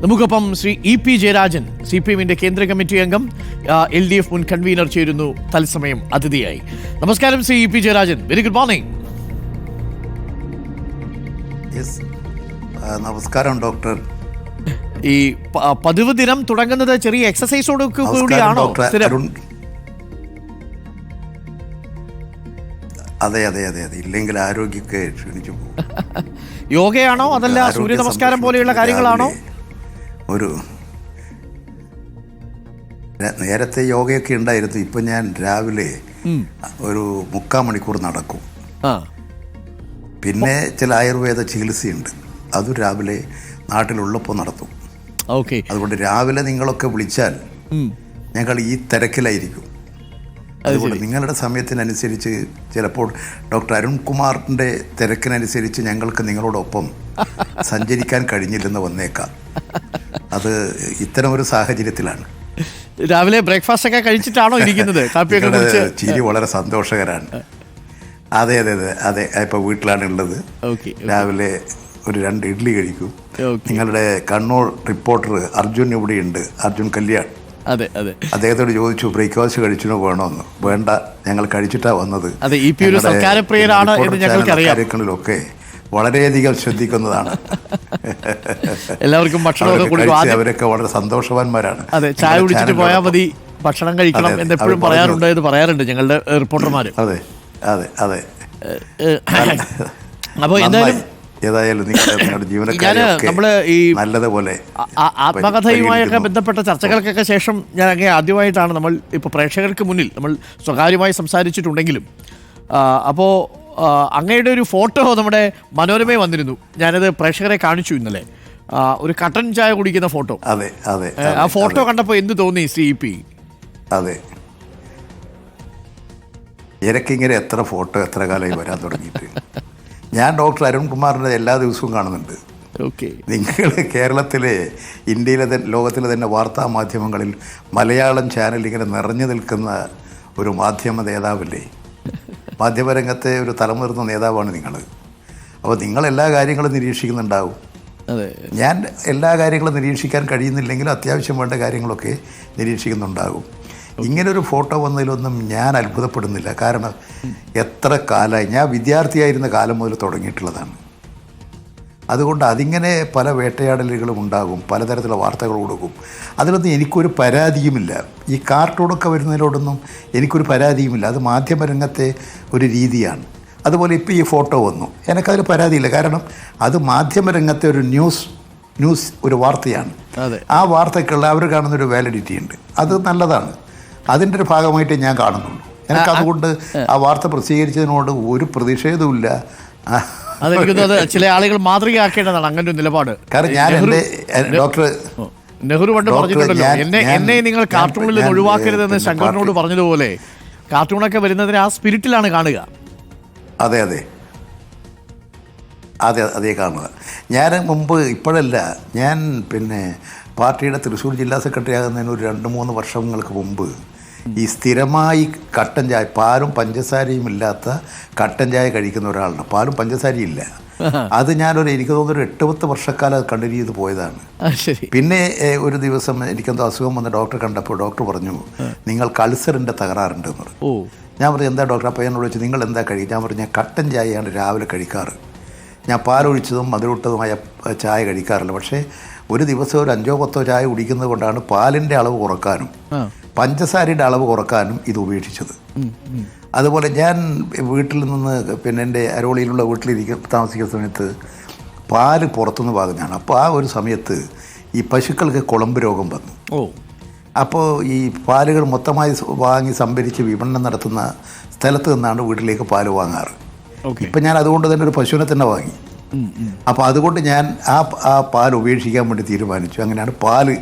നമുക്കൊപ്പം ശ്രീ ഇ.പി. ജയരാജൻ, CPM-ന്റെ കേന്ദ്ര കമ്മിറ്റി അംഗം, LDF മുൻ കൺവീനർ ചേരുന്നു തത്സമയം അതിഥിയായി. നമസ്കാരം Shri EP. Jayarajan. Very good morning. നമസ്കാരം ഡോക്ടർ. ഈ പതിവ് ദിനം തുടങ്ങുന്നത് ചെറിയ എക്സസൈസോട് കൂടിയാണോ? അതെ അതെ അതെ അതെ, ഇല്ലെങ്കിൽ ആരോഗ്യമൊക്കെ ക്ഷീണിച്ചു പോകും. യോഗയാണോ അതല്ല സൂര്യ നമസ്കാരം പോലെയുള്ള കാര്യങ്ങളാണോ? നേരത്തെ യോഗയൊക്കെ ഉണ്ടായിരുന്നു. ഇപ്പൊ ഞാൻ രാവിലെ ഒരു 3/4 മണിക്കൂർ നടക്കും. പിന്നെ ചില ആയുർവേദ ചികിത്സയുണ്ട്, അതും രാവിലെ നാട്ടിലുള്ളപ്പോൾ നടത്തും. അതുകൊണ്ട് രാവിലെ നിങ്ങളൊക്കെ വിളിച്ചാൽ ഞങ്ങൾ ഈ തിരക്കിലായിരിക്കും. അതുകൊണ്ട് നിങ്ങളുടെ സമയത്തിനനുസരിച്ച് ചിലപ്പോൾ ഡോക്ടർ അരുൺകുമാറിൻ്റെ തിരക്കിനനുസരിച്ച് ഞങ്ങൾക്ക് നിങ്ങളോടൊപ്പം സഞ്ചരിക്കാൻ കഴിഞ്ഞില്ലെന്ന് വന്നേക്കാം. അത് ഇത്തരം ഒരു സാഹചര്യത്തിലാണ്. രാവിലെ ബ്രേക്ക്ഫാസ്റ്റ് ഒക്കെ കഴിച്ചിട്ടാണോ ഇരിക്കുന്നത്? ചിരി വളരെ സന്തോഷകരാണ്. അതെ അതെ അതെ അതെ, ഇപ്പോൾ വീട്ടിലാണ് ഉള്ളത്. രാവിലെ ഒരു 2 ഇഡ്ഡലി കഴിക്കും. നിങ്ങളുടെ കണ്ണൂർ റിപ്പോർട്ടർ അർജുൻ ഇവിടെയുണ്ട്, അർജുൻ കല്യാൺ. അദ്ദേഹത്തോട് ചോദിച്ചു ബ്രേക്ക്ഫാസ്റ്റ് കഴിച്ചിനോ വേണോന്ന്. വേണ്ട, ഞങ്ങൾ കഴിച്ചിട്ടാ വന്നത്. കാര്യങ്ങളിലൊക്കെ വളരെയധികം ശ്രദ്ധിക്കുന്നതാണ്. എല്ലാവർക്കും അവരൊക്കെ വളരെ സന്തോഷവാന്മാരാണ്. ചായ കുടിച്ചിട്ട് പോയാൽ മതി, ഭക്ഷണം കഴിക്കണം എന്ന് എപ്പോഴും പറയാറുണ്ട് ഞങ്ങളുടെ റിപ്പോർട്ടർമാര്. അതെ അതെ അതെ. അപ്പോൾ എന്തായാലും നമ്മള് ഈ നല്ലതുപോലെ ആത്മകഥയുമായൊക്കെ ബന്ധപ്പെട്ട ചർച്ചകൾക്കൊക്കെ ശേഷം ഞാൻ അങ്ങനെ ആദ്യമായിട്ടാണ് നമ്മൾ ഇപ്പോൾ പ്രേക്ഷകർക്ക് മുന്നിൽ നമ്മൾ സ്വകാര്യമായി സംസാരിച്ചിട്ടുണ്ടെങ്കിലും, അപ്പോൾ അങ്ങയുടെ ഒരു ഫോട്ടോ നമ്മുടെ മനോരമയിൽ വന്നിരുന്നു. ഞാനത് പ്രേക്ഷകരെ കാണിച്ചു ഇന്നലെ. ഒരു കട്ടൻ ചായ കുടിക്കുന്ന ഫോട്ടോ. അതെ അതെ. ആ ഫോട്ടോ കണ്ടപ്പോൾ എന്ത് തോന്നി CP? അതെ, എനിക്കിങ്ങനെ എത്ര ഫോട്ടോ എത്ര കാലമായി വരാൻ തുടങ്ങിയിട്ട്. ഞാൻ ഡോക്ടർ അരുൺകുമാറിൻ്റെ എല്ലാ ദിവസവും കാണുന്നുണ്ട്. നിങ്ങൾ കേരളത്തിലെ, ഇന്ത്യയിലെ, ലോകത്തിലെ തന്നെ വാർത്താ മാധ്യമങ്ങളിൽ മലയാളം ചാനൽ ഇങ്ങനെ നിറഞ്ഞു നിൽക്കുന്ന ഒരു മാധ്യമ നേതാവല്ലേ? മാധ്യമരംഗത്തെ ഒരു തലമുതിർന്ന നേതാവാണ് നിങ്ങൾ. അപ്പോൾ നിങ്ങൾ എല്ലാ കാര്യങ്ങളും നിരീക്ഷിക്കുന്നുണ്ടാവും. ഞാൻ എല്ലാ കാര്യങ്ങളും നിരീക്ഷിക്കാൻ കഴിയുന്നില്ലെങ്കിലും അത്യാവശ്യം വേണ്ട കാര്യങ്ങളൊക്കെ നിരീക്ഷിക്കുന്നുണ്ടാകും. ഇങ്ങനൊരു ഫോട്ടോ വന്നതിലൊന്നും ഞാൻ അത്ഭുതപ്പെടുന്നില്ല. കാരണം എത്ര കാലമായി, ഞാൻ വിദ്യാർത്ഥിയായിരുന്ന കാലം മുതൽ തുടങ്ങിയിട്ടുള്ളതാണ്. അതുകൊണ്ട് അതിങ്ങനെ പല വേട്ടയാടലുകളും ഉണ്ടാകും, പലതരത്തിലുള്ള വാർത്തകൾ കൊടുക്കും. അതിലൊന്നും എനിക്കൊരു പരാതിയുമില്ല. ഈ കാർട്ടൂണൊക്കെ വരുന്നതിനോടൊന്നും എനിക്കൊരു പരാതിയുമില്ല. അത് മാധ്യമരംഗത്തെ ഒരു രീതിയാണ്. അതുപോലെ ഇപ്പോൾ ഈ ഫോട്ടോ വന്നു, എനിക്കതിൽ പരാതിയില്ല. കാരണം അത് മാധ്യമരംഗത്തെ ഒരു ന്യൂസ് ഒരു വാർത്തയാണ്. ആ വാർത്തയ്ക്കുള്ള അവർ കാണുന്നൊരു വാലിഡിറ്റി ഉണ്ട്, അത് നല്ലതാണ്. അതിൻ്റെ ഒരു ഭാഗമായിട്ട് ഞാൻ കാണുന്നുള്ളൂ. എനിക്കതുകൊണ്ട് ആ വാർത്ത പ്രസിദ്ധീകരിച്ചതിനോട് ഒരു പ്രതിഷേധവുമില്ല. ചില ആളുകൾ മാതൃകയാക്കേണ്ടതാണ് അങ്ങനെ ഒരു നിലപാട്. കാരണം ഞാൻ എൻ്റെ ഡോക്ടർ നെഹ്റു പണ്ട് പറഞ്ഞിട്ടുണ്ടല്ലോ, എന്നെ നിങ്ങൾ കാർട്ടൂണിൽ നിന്ന് ഒഴിവാക്കരുതെന്ന് ശങ്കറിനോട് പറഞ്ഞതുപോലെ കാർട്ടൂണൊക്കെ വരുന്നതിന് ആ സ്പിരിറ്റിലാണ് കാണുക. അതെ അതെ അതെ അതേ കാണുക. ഞാൻ മുമ്പ്, ഇപ്പോഴല്ല, ഞാൻ പിന്നെ പാർട്ടിയുടെ തൃശ്ശൂർ ജില്ലാ സെക്രട്ടറി ആകുന്നതിന് ഒരു 2-3 വർഷങ്ങൾക്ക് മുമ്പ് ഈ സ്ഥിരമായി കട്ടൻ ചായ, പാലും പഞ്ചസാരയും ഇല്ലാത്ത കട്ടൻ ചായ കഴിക്കുന്ന ഒരാളാണ്. പാലും പഞ്ചസാരയും ഇല്ല. അത് ഞാനൊരു, എനിക്ക് തോന്നുന്നൊരു 8-10 വർഷക്കാലം കണ്ടിന്യൂ ചെയ്ത് പോയതാണ്. പിന്നെ ഒരു ദിവസം എനിക്കെന്തോ അസുഖം വന്ന് ഡോക്ടറെ കണ്ടപ്പോൾ ഡോക്ടർ പറഞ്ഞു, നിങ്ങൾക്ക് അൾസറിൻ്റെ തകരാറുണ്ടെന്ന് പറഞ്ഞു. ഞാൻ പറഞ്ഞു എന്താ ഡോക്ടർ? അപ്പോൾ എന്നോട് ചോദിച്ചു നിങ്ങൾ എന്താ കഴിക്കുക? ഞാൻ പറഞ്ഞു ഞാൻ കട്ടൻ ചായയാണ് രാവിലെ കഴിക്കാറ്. ഞാൻ പാലൊഴിച്ചതും മധുരട്ടതുമായ ചായ കഴിക്കാറില്ല. പക്ഷേ ഒരു ദിവസം ഒരു 5-10 ചായ കുടിക്കുന്നത് കൊണ്ടാണ് പാലിൻ്റെ അളവ് കുറക്കാനും പഞ്ചസാരയുടെ അളവ് കുറക്കാനും ഇത് ഉപേക്ഷിച്ചത്. അതുപോലെ ഞാൻ വീട്ടിൽ നിന്ന്, പിന്നെ എൻ്റെ അരോളിയിലുള്ള താമസിക്കുന്ന സമയത്ത് പാല് പുറത്തുനിന്ന് വാങ്ങുന്നതാണ്. അപ്പോൾ ആ ഒരു സമയത്ത് ഈ പശുക്കൾക്ക് കുളമ്പ് രോഗം വന്നു. അപ്പോൾ ഈ പാലുകൾ മൊത്തമായി വാങ്ങി സംഭരിച്ച് വിപണനം നടത്തുന്ന സ്ഥലത്ത് നിന്നാണ് വീട്ടിലേക്ക് പാല് വാങ്ങാറ്. ഇപ്പം ഞാൻ അതുകൊണ്ട് തന്നെ ഒരു പശുവിനെ തന്നെ വാങ്ങി. അപ്പോൾ അതുകൊണ്ട് ഞാൻ ആ പാൽ ഉപേക്ഷിക്കാൻ വേണ്ടി തീരുമാനിച്ചു. അങ്ങനെയാണ് പാല്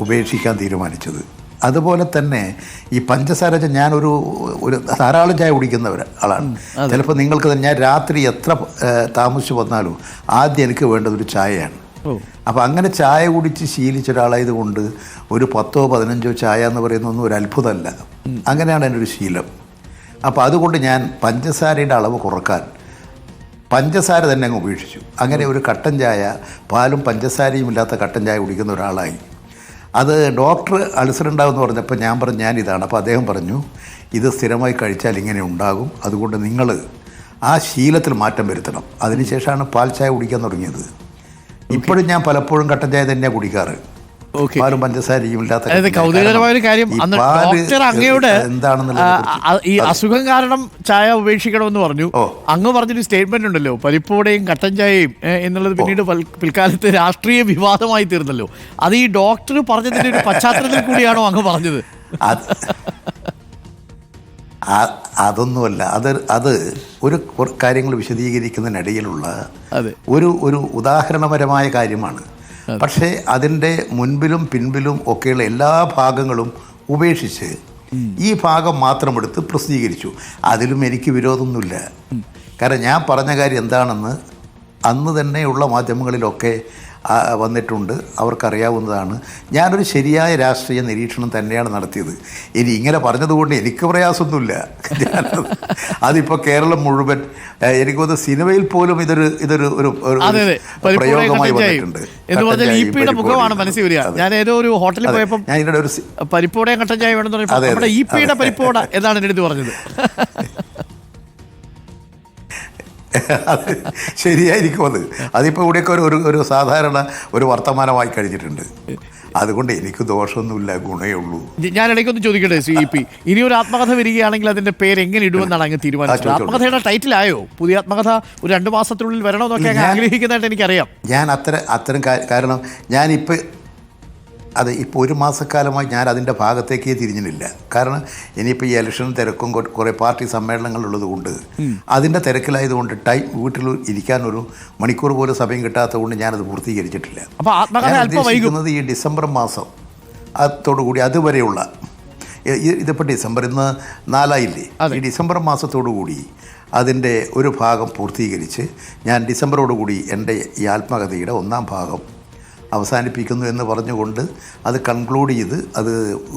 ഉപേക്ഷിക്കാൻ തീരുമാനിച്ചത്. അതുപോലെ തന്നെ ഈ പഞ്ചസാര, ഞാനൊരു ധാരാളം ചായ കുടിക്കുന്ന ആളാണ്. ചിലപ്പോൾ നിങ്ങൾക്ക് തന്നെ, ഞാൻ രാത്രി എത്ര താമസിച്ച് വന്നാലും ആദ്യം എനിക്ക് വേണ്ടതൊരു ചായയാണ്. അപ്പോൾ അങ്ങനെ ചായ കുടിച്ച് ശീലിച്ച ഒരാളായതുകൊണ്ട് ഒരു 10-15 ചായ എന്ന് പറയുന്നതൊന്നും ഒരു അത്ഭുതമല്ല. അങ്ങനെയാണ് എൻ്റെ ഒരു ശീലം. അപ്പോൾ അതുകൊണ്ട് ഞാൻ പഞ്ചസാരയുടെ അളവ് കുറക്കാൻ പഞ്ചസാര തന്നെ അങ്ങ് ഉപേക്ഷിച്ചു. അങ്ങനെ ഒരു കട്ടൻ ചായ, പാലും പഞ്ചസാരയും ഇല്ലാത്ത കട്ടൻ ചായ കുടിക്കുന്ന ഒരാളായി. അത് ഡോക്ടർ അൾസർ ഉണ്ടാകുമെന്ന് പറഞ്ഞപ്പോൾ ഞാൻ പറഞ്ഞു ഞാനിതാണ്. അപ്പോൾ അദ്ദേഹം പറഞ്ഞു ഇത് സ്ഥിരമായി കഴിച്ചാൽ ഇങ്ങനെ ഉണ്ടാകും, അതുകൊണ്ട് നിങ്ങൾ ആ ശീലത്തിൽ മാറ്റം വരുത്തണം. അതിനുശേഷമാണ് പാൽ ചായ കുടിക്കാൻ തുടങ്ങിയത്. ഇപ്പോഴും ഞാൻ പലപ്പോഴും കട്ടൻ ചായ തന്നെയാണ് കുടിക്കാറ്, പാലും പഞ്ചസാരയും ഇല്ലാത്ത. കൗതുകകരമായ ഒരു കാര്യം, അന്ന് ഡോക്ടർ അങ്ങയോട് ഈ അസുഖം കാരണം ചായ ഉപേക്ഷിക്കണമെന്ന് പറഞ്ഞു. അങ്ങ് പറഞ്ഞൊരു സ്റ്റേറ്റ്മെന്റ് ഉണ്ടല്ലോ, പരിപ്പോടെയും കട്ടൻ ചായയും എന്നുള്ളത് പിന്നീട് പിൽക്കാലത്ത് രാഷ്ട്രീയ വിവാദമായി തീർന്നല്ലോ. അത് ഈ ഡോക്ടർ പറഞ്ഞതിന്റെ ഒരു പശ്ചാത്തലത്തിൽ കൂടിയാണോ അങ്ങ് പറഞ്ഞത്? അതൊന്നുമല്ല, അത് ഒരു കാര്യങ്ങൾ വിശദീകരിക്കുന്നതിനിടയിലുള്ള ഒരു ഉദാഹരണപരമായ കാര്യമാണ്. പക്ഷേ അതിൻ്റെ മുൻപിലും പിൻപിലും ഒക്കെയുള്ള എല്ലാ ഭാഗങ്ങളും ഉപേക്ഷിച്ച് ഈ ഭാഗം മാത്രം എടുത്ത് പ്രസിദ്ധീകരിച്ചു. അതിലും എനിക്ക് വിരോധമൊന്നുമില്ല. കാരണം ഞാൻ പറഞ്ഞ കാര്യം എന്താണെന്ന് അന്ന് തന്നെയുള്ള മാധ്യമങ്ങളിലൊക്കെ വന്നിട്ടുണ്ട്, അവർക്കറിയാവുന്നതാണ്. ഞാനൊരു ശരിയായ രാഷ്ട്രീയ നിരീക്ഷണം തന്നെയാണ് നടത്തിയത്. ഇനി ഇങ്ങനെ പറഞ്ഞതുകൊണ്ട് എനിക്ക് പ്രയാസമൊന്നുമില്ല. അതിപ്പോൾ കേരളം മുഴുവൻ, എനിക്കൊന്ന് സിനിമയിൽ പോലും ഇതൊരു പ്രയോഗമായി വന്നിട്ടുണ്ട്. മുഖമാണ് മനസ്സിൽ വരിക. ഞാൻ ഏതോ ഒരു ഹോട്ടലിൽ പോയപ്പോൾ പരിപ്പോടയും കട്ടൻ ചായ വേണമെന്ന് പറഞ്ഞപ്പോൾ ഈപ്പിയുടെ പരിപ്പോട എന്നാണ് എൻ്റെ അടുത്ത് പറഞ്ഞത്. അത് ശരിയായിരിക്കും. അതിപ്പോൾ ഇവിടെയൊക്കെ ഒരു സാധാരണ ഒരു വർത്തമാനമായി കഴിഞ്ഞിട്ടുണ്ട്. അതുകൊണ്ട് എനിക്ക് ദോഷമൊന്നുമില്ല, ഗുണമേ ഉള്ളൂ. ഞാൻ ഇടയ്ക്കൊന്ന് ചോദിക്കട്ടെ CP, ഇനി ഒരു ആത്മകഥ വരികയാണെങ്കിൽ അതിന്റെ പേര് എങ്ങനെ ഇടുമെന്നാണ് അങ്ങ് തീരുമാനിച്ചത്? ആത്മകഥയുടെ ടൈറ്റിലായോ? പുതിയ ആത്മകഥ ഒരു 2 മാസത്തിനുള്ളിൽ വരണമെന്നൊക്കെ അങ്ങ് ആഗ്രഹിക്കുന്നതായിട്ട് എനിക്കറിയാം. ഞാൻ അത്തരം കാരണം ഞാനിപ്പോൾ ഇപ്പോൾ 1 മാസക്കാലമായി ഞാൻ അതിൻ്റെ ഭാഗത്തേക്കേ തിരിഞ്ഞിട്ടില്ല. കാരണം ഇനിയിപ്പോൾ ഈ ഇലക്ഷൻ തിരക്കും കുറേ പാർട്ടി സമ്മേളനങ്ങളുള്ളത് കൊണ്ട് അതിൻ്റെ തിരക്കിലായതുകൊണ്ട് വീട്ടിൽ ഇരിക്കാനൊരു മണിക്കൂർ പോലും സമയം കിട്ടാത്തത് കൊണ്ട് ഞാനത് പൂർത്തീകരിച്ചിട്ടില്ല. ഞാൻ ഉദ്ദേശിക്കുന്നത് ഈ ഡിസംബർ മാസം അതോടുകൂടി അതുവരെയുള്ള, ഇതിപ്പോൾ ഡിസംബർ ഇന്ന് 4 ഈ ഡിസംബർ മാസത്തോടുകൂടി അതിൻ്റെ ഒരു ഭാഗം പൂർത്തീകരിച്ച് ഞാൻ ഡിസംബറോടുകൂടി എൻ്റെ ഈ ആത്മകഥയുടെ 1ാം ഭാഗം അവസാനിപ്പിക്കുന്നു എന്ന് പറഞ്ഞുകൊണ്ട് അത് കൺക്ലൂഡ് ചെയ്ത് അത്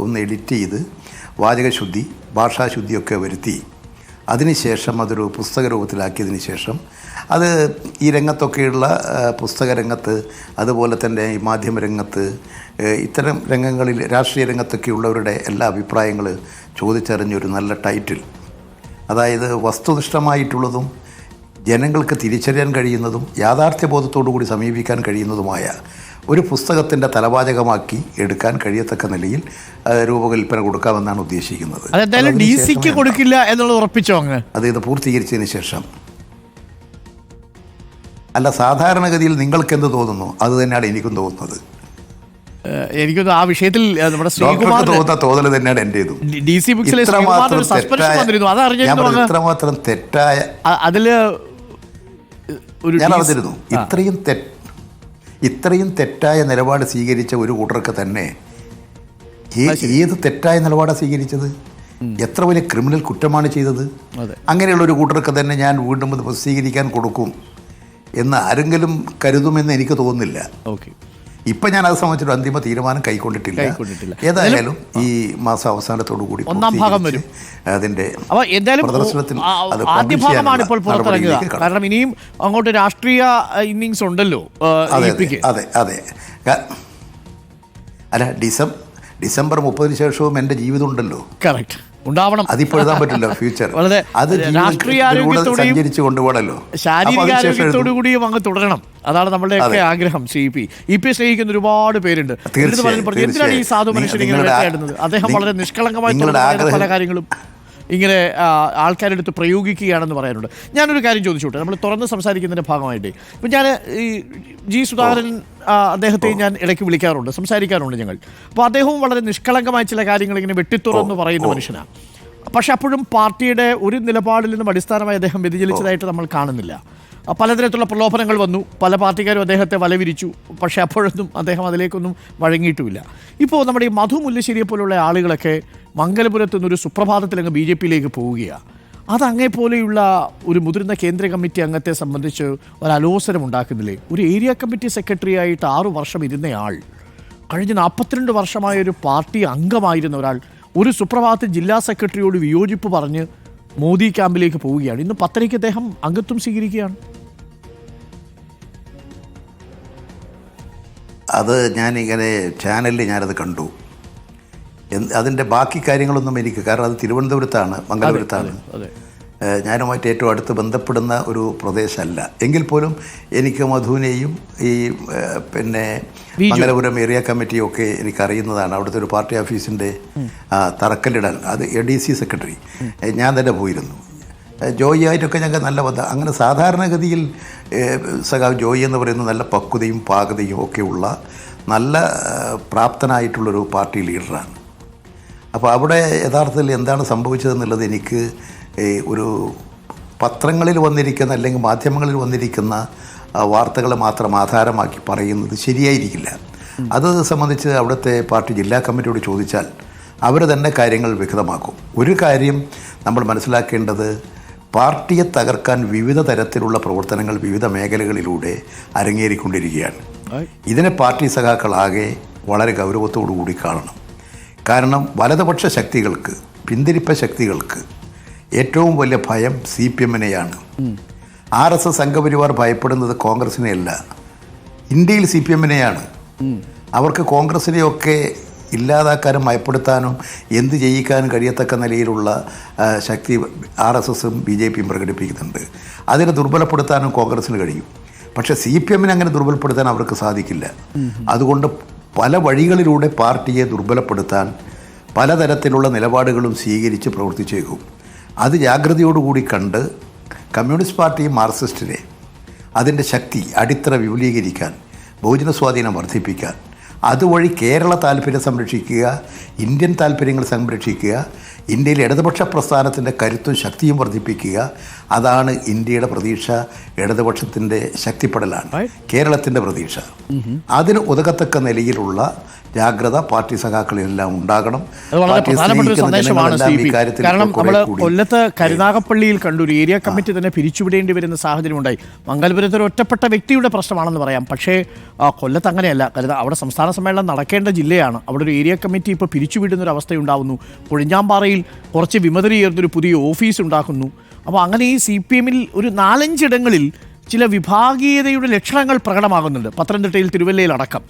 ഒന്ന് എഡിറ്റ് ചെയ്ത് വാചകശുദ്ധി, ഭാഷാശുദ്ധിയൊക്കെ വരുത്തി അതിനുശേഷം അതൊരു പുസ്തക രൂപത്തിലാക്കിയതിന് ശേഷം അത് ഈ രംഗത്തൊക്കെയുള്ള പുസ്തക രംഗത്ത്, അതുപോലെ തന്നെ ഈ മാധ്യമരംഗത്ത്, ഇത്തരം രംഗങ്ങളിൽ രാഷ്ട്രീയ രംഗത്തൊക്കെയുള്ളവരുടെ എല്ലാ അഭിപ്രായങ്ങൾ ചോദിച്ചറിഞ്ഞൊരു നല്ല ടൈറ്റിൽ, അതായത് വസ്തുനിഷ്ഠമായിട്ടുള്ളതും ജനങ്ങൾക്ക് തിരിച്ചറിയാൻ കഴിയുന്നതും യാഥാർത്ഥ്യബോധത്തോടു കൂടി സമീപിക്കാൻ കഴിയുന്നതുമായ ഒരു പുസ്തകത്തിൻ്റെ തലവാചകമാക്കി എടുക്കാൻ കഴിയത്തക്ക നിലയിൽ രൂപകൽപ്പന കൊടുക്കാമെന്നാണ് ഉദ്ദേശിക്കുന്നത്. കൊടുക്കില്ല എന്നുള്ളത് ഉറപ്പിച്ചോ അങ്ങ്? ഇത് പൂർത്തീകരിച്ചതിന് ശേഷം. അല്ല, സാധാരണഗതിയിൽ നിങ്ങൾക്ക് എന്ത് തോന്നുന്നു അത് തന്നെയാണ് എനിക്കും തോന്നുന്നത്. എനിക്കൊന്ന് ആ വിഷയത്തിൽ നമ്മുടെ തോന്നൽ തന്നെയാണ് എൻ്റെതും. ഇത്രമാത്രം തെറ്റായ അതില് ഞാൻ അറിഞ്ഞിരുന്നു. ഇത്രയും തെറ്റായ നിലപാട് സ്വീകരിച്ച ഒരു കൂട്ടർക്ക് തന്നെ ഏത് തെറ്റായ നിലപാടാണ് സ്വീകരിച്ചത്? എത്ര വലിയ ക്രിമിനൽ കുറ്റമാണ് ചെയ്തത്? അങ്ങനെയുള്ള ഒരു കൂട്ടർക്ക് തന്നെ ഞാൻ വീണ്ടും അത് പ്രസിദ്ധീകരിക്കാൻ കൊടുക്കും എന്ന് ആരെങ്കിലും കരുതുമെന്ന് എനിക്ക് തോന്നുന്നില്ല. ഇപ്പം ഞാൻ അത് സംബന്ധിച്ചൊരു അന്തിമ തീരുമാനം കൈക്കൊണ്ടിട്ടില്ല. ഏതായാലും ഈ മാസം അവസാനത്തോടു കൂടി 1ാം ഭാഗം വരും അതിന്റെ പ്രദർശനത്തിൽ. ആദ്യ ഭാഗമാണ് ഇപ്പോൾ പുറത്തിറങ്ങുക. കാരണം ഇനിയും അങ്ങോട്ട് രാഷ്ട്രീയ ഇന്നിങ്സ് ഉണ്ടല്ലോ. അതെ അല്ല, ഡിസംബർ 30 ശേഷവും എൻ്റെ ജീവിതം ഉണ്ടല്ലോ. കറക്റ്റ്, ഉണ്ടാവണം. അതിപ്പോൾ എഴുതാൻ പറ്റില്ല. ഫ്യൂച്ചർ അത് സഞ്ചരിച്ചു കൊണ്ടുപോകണല്ലോ. ശാരീരിക ആരോഗ്യത്തോടു കൂടിയും അങ്ങ് തുടരണം. അതാണ് നമ്മളുടെ ഒക്കെ ആഗ്രഹം. EP സ്നേഹിക്കുന്ന ഒരുപാട് പേരുണ്ട്. എന്തിനാണ് ഈ സാധു മനുഷ്യൻ ഇങ്ങനെ വേട്ടയാടുന്നത്? അദ്ദേഹം വളരെ നിഷ്കളങ്കമായി പല കാര്യങ്ങളും ഇങ്ങനെ ആൾക്കാരെടുത്ത് പ്രയോഗിക്കുകയാണെന്ന് പറയാനുണ്ട്. ഞാനൊരു കാര്യം ചോദിച്ചോട്ടെ, നമ്മൾ തുറന്ന് സംസാരിക്കുന്നതിൻ്റെ ഭാഗമായിട്ട്. ഇപ്പം ഞാൻ ഈ G. സുധാകരൻ അദ്ദേഹത്തെ ഞാൻ ഇടയ്ക്ക് വിളിക്കാറുണ്ട്, സംസാരിക്കാറുണ്ട് ഞങ്ങൾ. അപ്പോൾ അദ്ദേഹവും വളരെ നിഷ്കളങ്കമായ ചില കാര്യങ്ങൾ ഇങ്ങനെ വെട്ടിത്തുറന്ന് പറയുന്ന മനുഷ്യനാണ്. പക്ഷെ അപ്പോഴും പാർട്ടിയുടെ ഒരു നിലപാടിൽ നിന്നും അടിസ്ഥാനമായി അദ്ദേഹം വ്യതിചലിച്ചതായിട്ട് നമ്മൾ കാണുന്നില്ല. പലതരത്തിലുള്ള പ്രലോഭനങ്ങൾ വന്നു, പല പാർട്ടിക്കാരും അദ്ദേഹത്തെ വലവിരിച്ചു. പക്ഷേ അപ്പോഴൊന്നും അദ്ദേഹം അതിലേക്കൊന്നും വഴങ്ങിയിട്ടുമില്ല. ഇപ്പോൾ നമ്മുടെ ഈ മധു മുല്ലശ്ശേരിയെ പോലുള്ള ആളുകളൊക്കെ മംഗലപുരത്ത് നിന്നൊരു സുപ്രഭാതത്തിലങ്ങ് BJP-യിലേക്ക് പോവുകയാണ്. അതങ്ങേപോലെയുള്ള ഒരു മുതിർന്ന കേന്ദ്ര കമ്മിറ്റി അംഗത്തെ സംബന്ധിച്ച് ഒരു അലോസരം ഉണ്ടാക്കുന്നില്ലേ? ഒരു ഏരിയ കമ്മിറ്റി സെക്രട്ടറി ആയിട്ട് 6 വർഷം ഇരുന്നയാൾ, കഴിഞ്ഞ 42 വർഷമായ ഒരു പാർട്ടി അംഗമായിരുന്ന ഒരാൾ ഒരു സുപ്രഭാതത്തിൽ ജില്ലാ സെക്രട്ടറിയോട് വിയോജിപ്പ് പറഞ്ഞ് മോദി ക്യാമ്പിലേക്ക് പോവുകയാണ്. ഇന്ന് 10:30 അദ്ദേഹം അംഗത്വം സ്വീകരിക്കുകയാണ്. അത് ഞാനിങ്ങനെ ചാനലിൽ ഞാനത് കണ്ടു. അതിൻ്റെ ബാക്കി കാര്യങ്ങളൊന്നും എനിക്ക്, കാരണം അത് തിരുവനന്തപുരത്താണ്, മംഗലപുരത്താണ്, ഞാനുമായിട്ട് ഏറ്റവും അടുത്ത് ബന്ധപ്പെടുന്ന ഒരു പ്രദേശമല്ല. എങ്കിൽ പോലും എനിക്ക് മധുവിനെയും ഈ പിന്നെ മംഗലപുരം ഏരിയ കമ്മിറ്റിയും ഒക്കെ എനിക്കറിയുന്നതാണ്. അവിടുത്തെ ഒരു പാർട്ടി ഓഫീസിൻ്റെ തറക്കല്ലിടൽ, അത് ADC സെക്രട്ടറി ഞാൻ തന്നെ പോയിരുന്നു. ജോയിയായിട്ടൊക്കെ ഞങ്ങൾക്ക് നല്ല ബന്ധം. അങ്ങനെ സാധാരണഗതിയിൽ സഖാവ് ജോയി എന്ന് പറയുന്നത് നല്ല പക്വതയും പാകതയും ഒക്കെയുള്ള നല്ല പ്രാപ്തനായിട്ടുള്ളൊരു പാർട്ടി ലീഡറാണ്. അപ്പോൾ അവിടെ യഥാർത്ഥത്തിൽ എന്താണ് സംഭവിച്ചതെന്നുള്ളത് എനിക്ക് ഒരു പത്രങ്ങളിൽ വന്നിരിക്കുന്ന അല്ലെങ്കിൽ മാധ്യമങ്ങളിൽ വന്നിരിക്കുന്ന വാർത്തകൾ മാത്രം ആധാരമാക്കി പറയുന്നത് ശരിയായിരിക്കില്ല. അത് സംബന്ധിച്ച് അവിടുത്തെ പാർട്ടി ജില്ലാ കമ്മിറ്റിയോട് ചോദിച്ചാൽ അവർ തന്നെ കാര്യങ്ങൾ വ്യക്തമാക്കും. ഒരു കാര്യം നമ്മൾ മനസ്സിലാക്കേണ്ടത്, പാർട്ടിയെ തകർക്കാൻ വിവിധ തരത്തിലുള്ള പ്രവർത്തനങ്ങൾ വിവിധ മേഖലകളിലൂടെ അരങ്ങേറിക്കൊണ്ടിരിക്കുകയാണ്. ഇതിനെ പാർട്ടി സഖാക്കളാകെ വളരെ ഗൗരവത്തോടു കൂടി കാണണം. കാരണം വലതുപക്ഷ ശക്തികൾക്ക്, പിന്തിരിപ്പ ശക്തികൾക്ക് ഏറ്റവും വലിയ ഭയം CPM-നെയാണ്. RSS സംഘപരിവാർ ഭയപ്പെടുന്നത് കോൺഗ്രസിനെയല്ല, ഇന്ത്യയിൽ CPM-നെയാണ്. അവർക്ക് കോൺഗ്രസിനെയൊക്കെ ഇല്ലാതാക്കാനും ഭയപ്പെടുത്താനും എന്ത് ചെയ്യിക്കാനും കഴിയത്തക്ക നിലയിലുള്ള ശക്തി RSSും BJPയും പ്രകടിപ്പിക്കുന്നുണ്ട്. അതിനെ ദുർബലപ്പെടുത്താനും കോൺഗ്രസിന് കഴിയും. പക്ഷേ CPM-നെ അങ്ങനെ ദുർബലപ്പെടുത്താൻ അവർക്ക് സാധിക്കില്ല. അതുകൊണ്ട് പല വഴികളിലൂടെ പാർട്ടിയെ ദുർബലപ്പെടുത്താൻ പലതരത്തിലുള്ള നിലപാടുകളും സ്വീകരിച്ച് പ്രവർത്തിച്ചേക്കും. അത് ജാഗ്രതയോടുകൂടി കണ്ട് കമ്മ്യൂണിസ്റ്റ് പാർട്ടിയും മാർക്സിസ്റ്റിനെ അതിൻ്റെ ശക്തി അടിത്തറ വിപുലീകരിക്കാൻ, ബഹുജന സ്വാധീനം വർദ്ധിപ്പിക്കാൻ, അതുവഴി കേരള താല്പര്യം സംരക്ഷിക്കുക, ഇന്ത്യൻ താല്പര്യങ്ങൾ സംരക്ഷിക്കുക, ഇന്ത്യയിലെ ഇടതുപക്ഷ പ്രസ്ഥാനത്തിൻ്റെ കരുത്തും ശക്തിയും വർദ്ധിപ്പിക്കുക. അതാണ് ഇന്ത്യയുടെ പ്രതീക്ഷ. ഇടതുപക്ഷത്തിൻ്റെ ശക്തിപ്പെടലാണ് കേരളത്തിൻ്റെ പ്രതീക്ഷ. അതിന് ഉതകത്തക്ക നിലയിലുള്ള ജാഗ്രത പാർട്ടി സഖാക്കളെല്ലാം ഉണ്ടാകണം. കാരണം നമ്മൾ കൊല്ലത്ത് കരുനാഗപ്പള്ളിയിൽ കണ്ടു ഒരു ഏരിയ കമ്മിറ്റി തന്നെ പിരിച്ചുവിടേണ്ടി വരുന്ന സാഹചര്യം ഉണ്ടായി. മംഗലപുരത്ത് ഒരു ഒറ്റപ്പെട്ട വ്യക്തിയുടെ പ്രശ്നമാണെന്ന് പറയാം. പക്ഷേ കൊല്ലത്ത് അങ്ങനെയല്ല. അവിടെ സംസ്ഥാന സമ്മേളനം നടക്കേണ്ട ജില്ലയാണ്. അവിടെ ഒരു ഏരിയ കമ്മിറ്റി ഇപ്പോൾ പിരിച്ചുവിടുന്നൊരു അവസ്ഥയുണ്ടാകുന്നു. കൊഴിഞ്ഞാമ്പാറയിൽ കുറച്ച് വിമതരീകർന്നൊരു പുതിയ ഓഫീസ് ഉണ്ടാക്കുന്നു. അപ്പോൾ അങ്ങനെ ഈ CPM-ൽ ഒരു 4-5 ഇടങ്ങളിൽ ചില വിഭാഗീയതയുടെ ലക്ഷണങ്ങൾ പ്രകടമാകുന്നുണ്ട്, പത്തനംതിട്ടയിൽ, തിരുവല്ലയിൽ അടക്കം.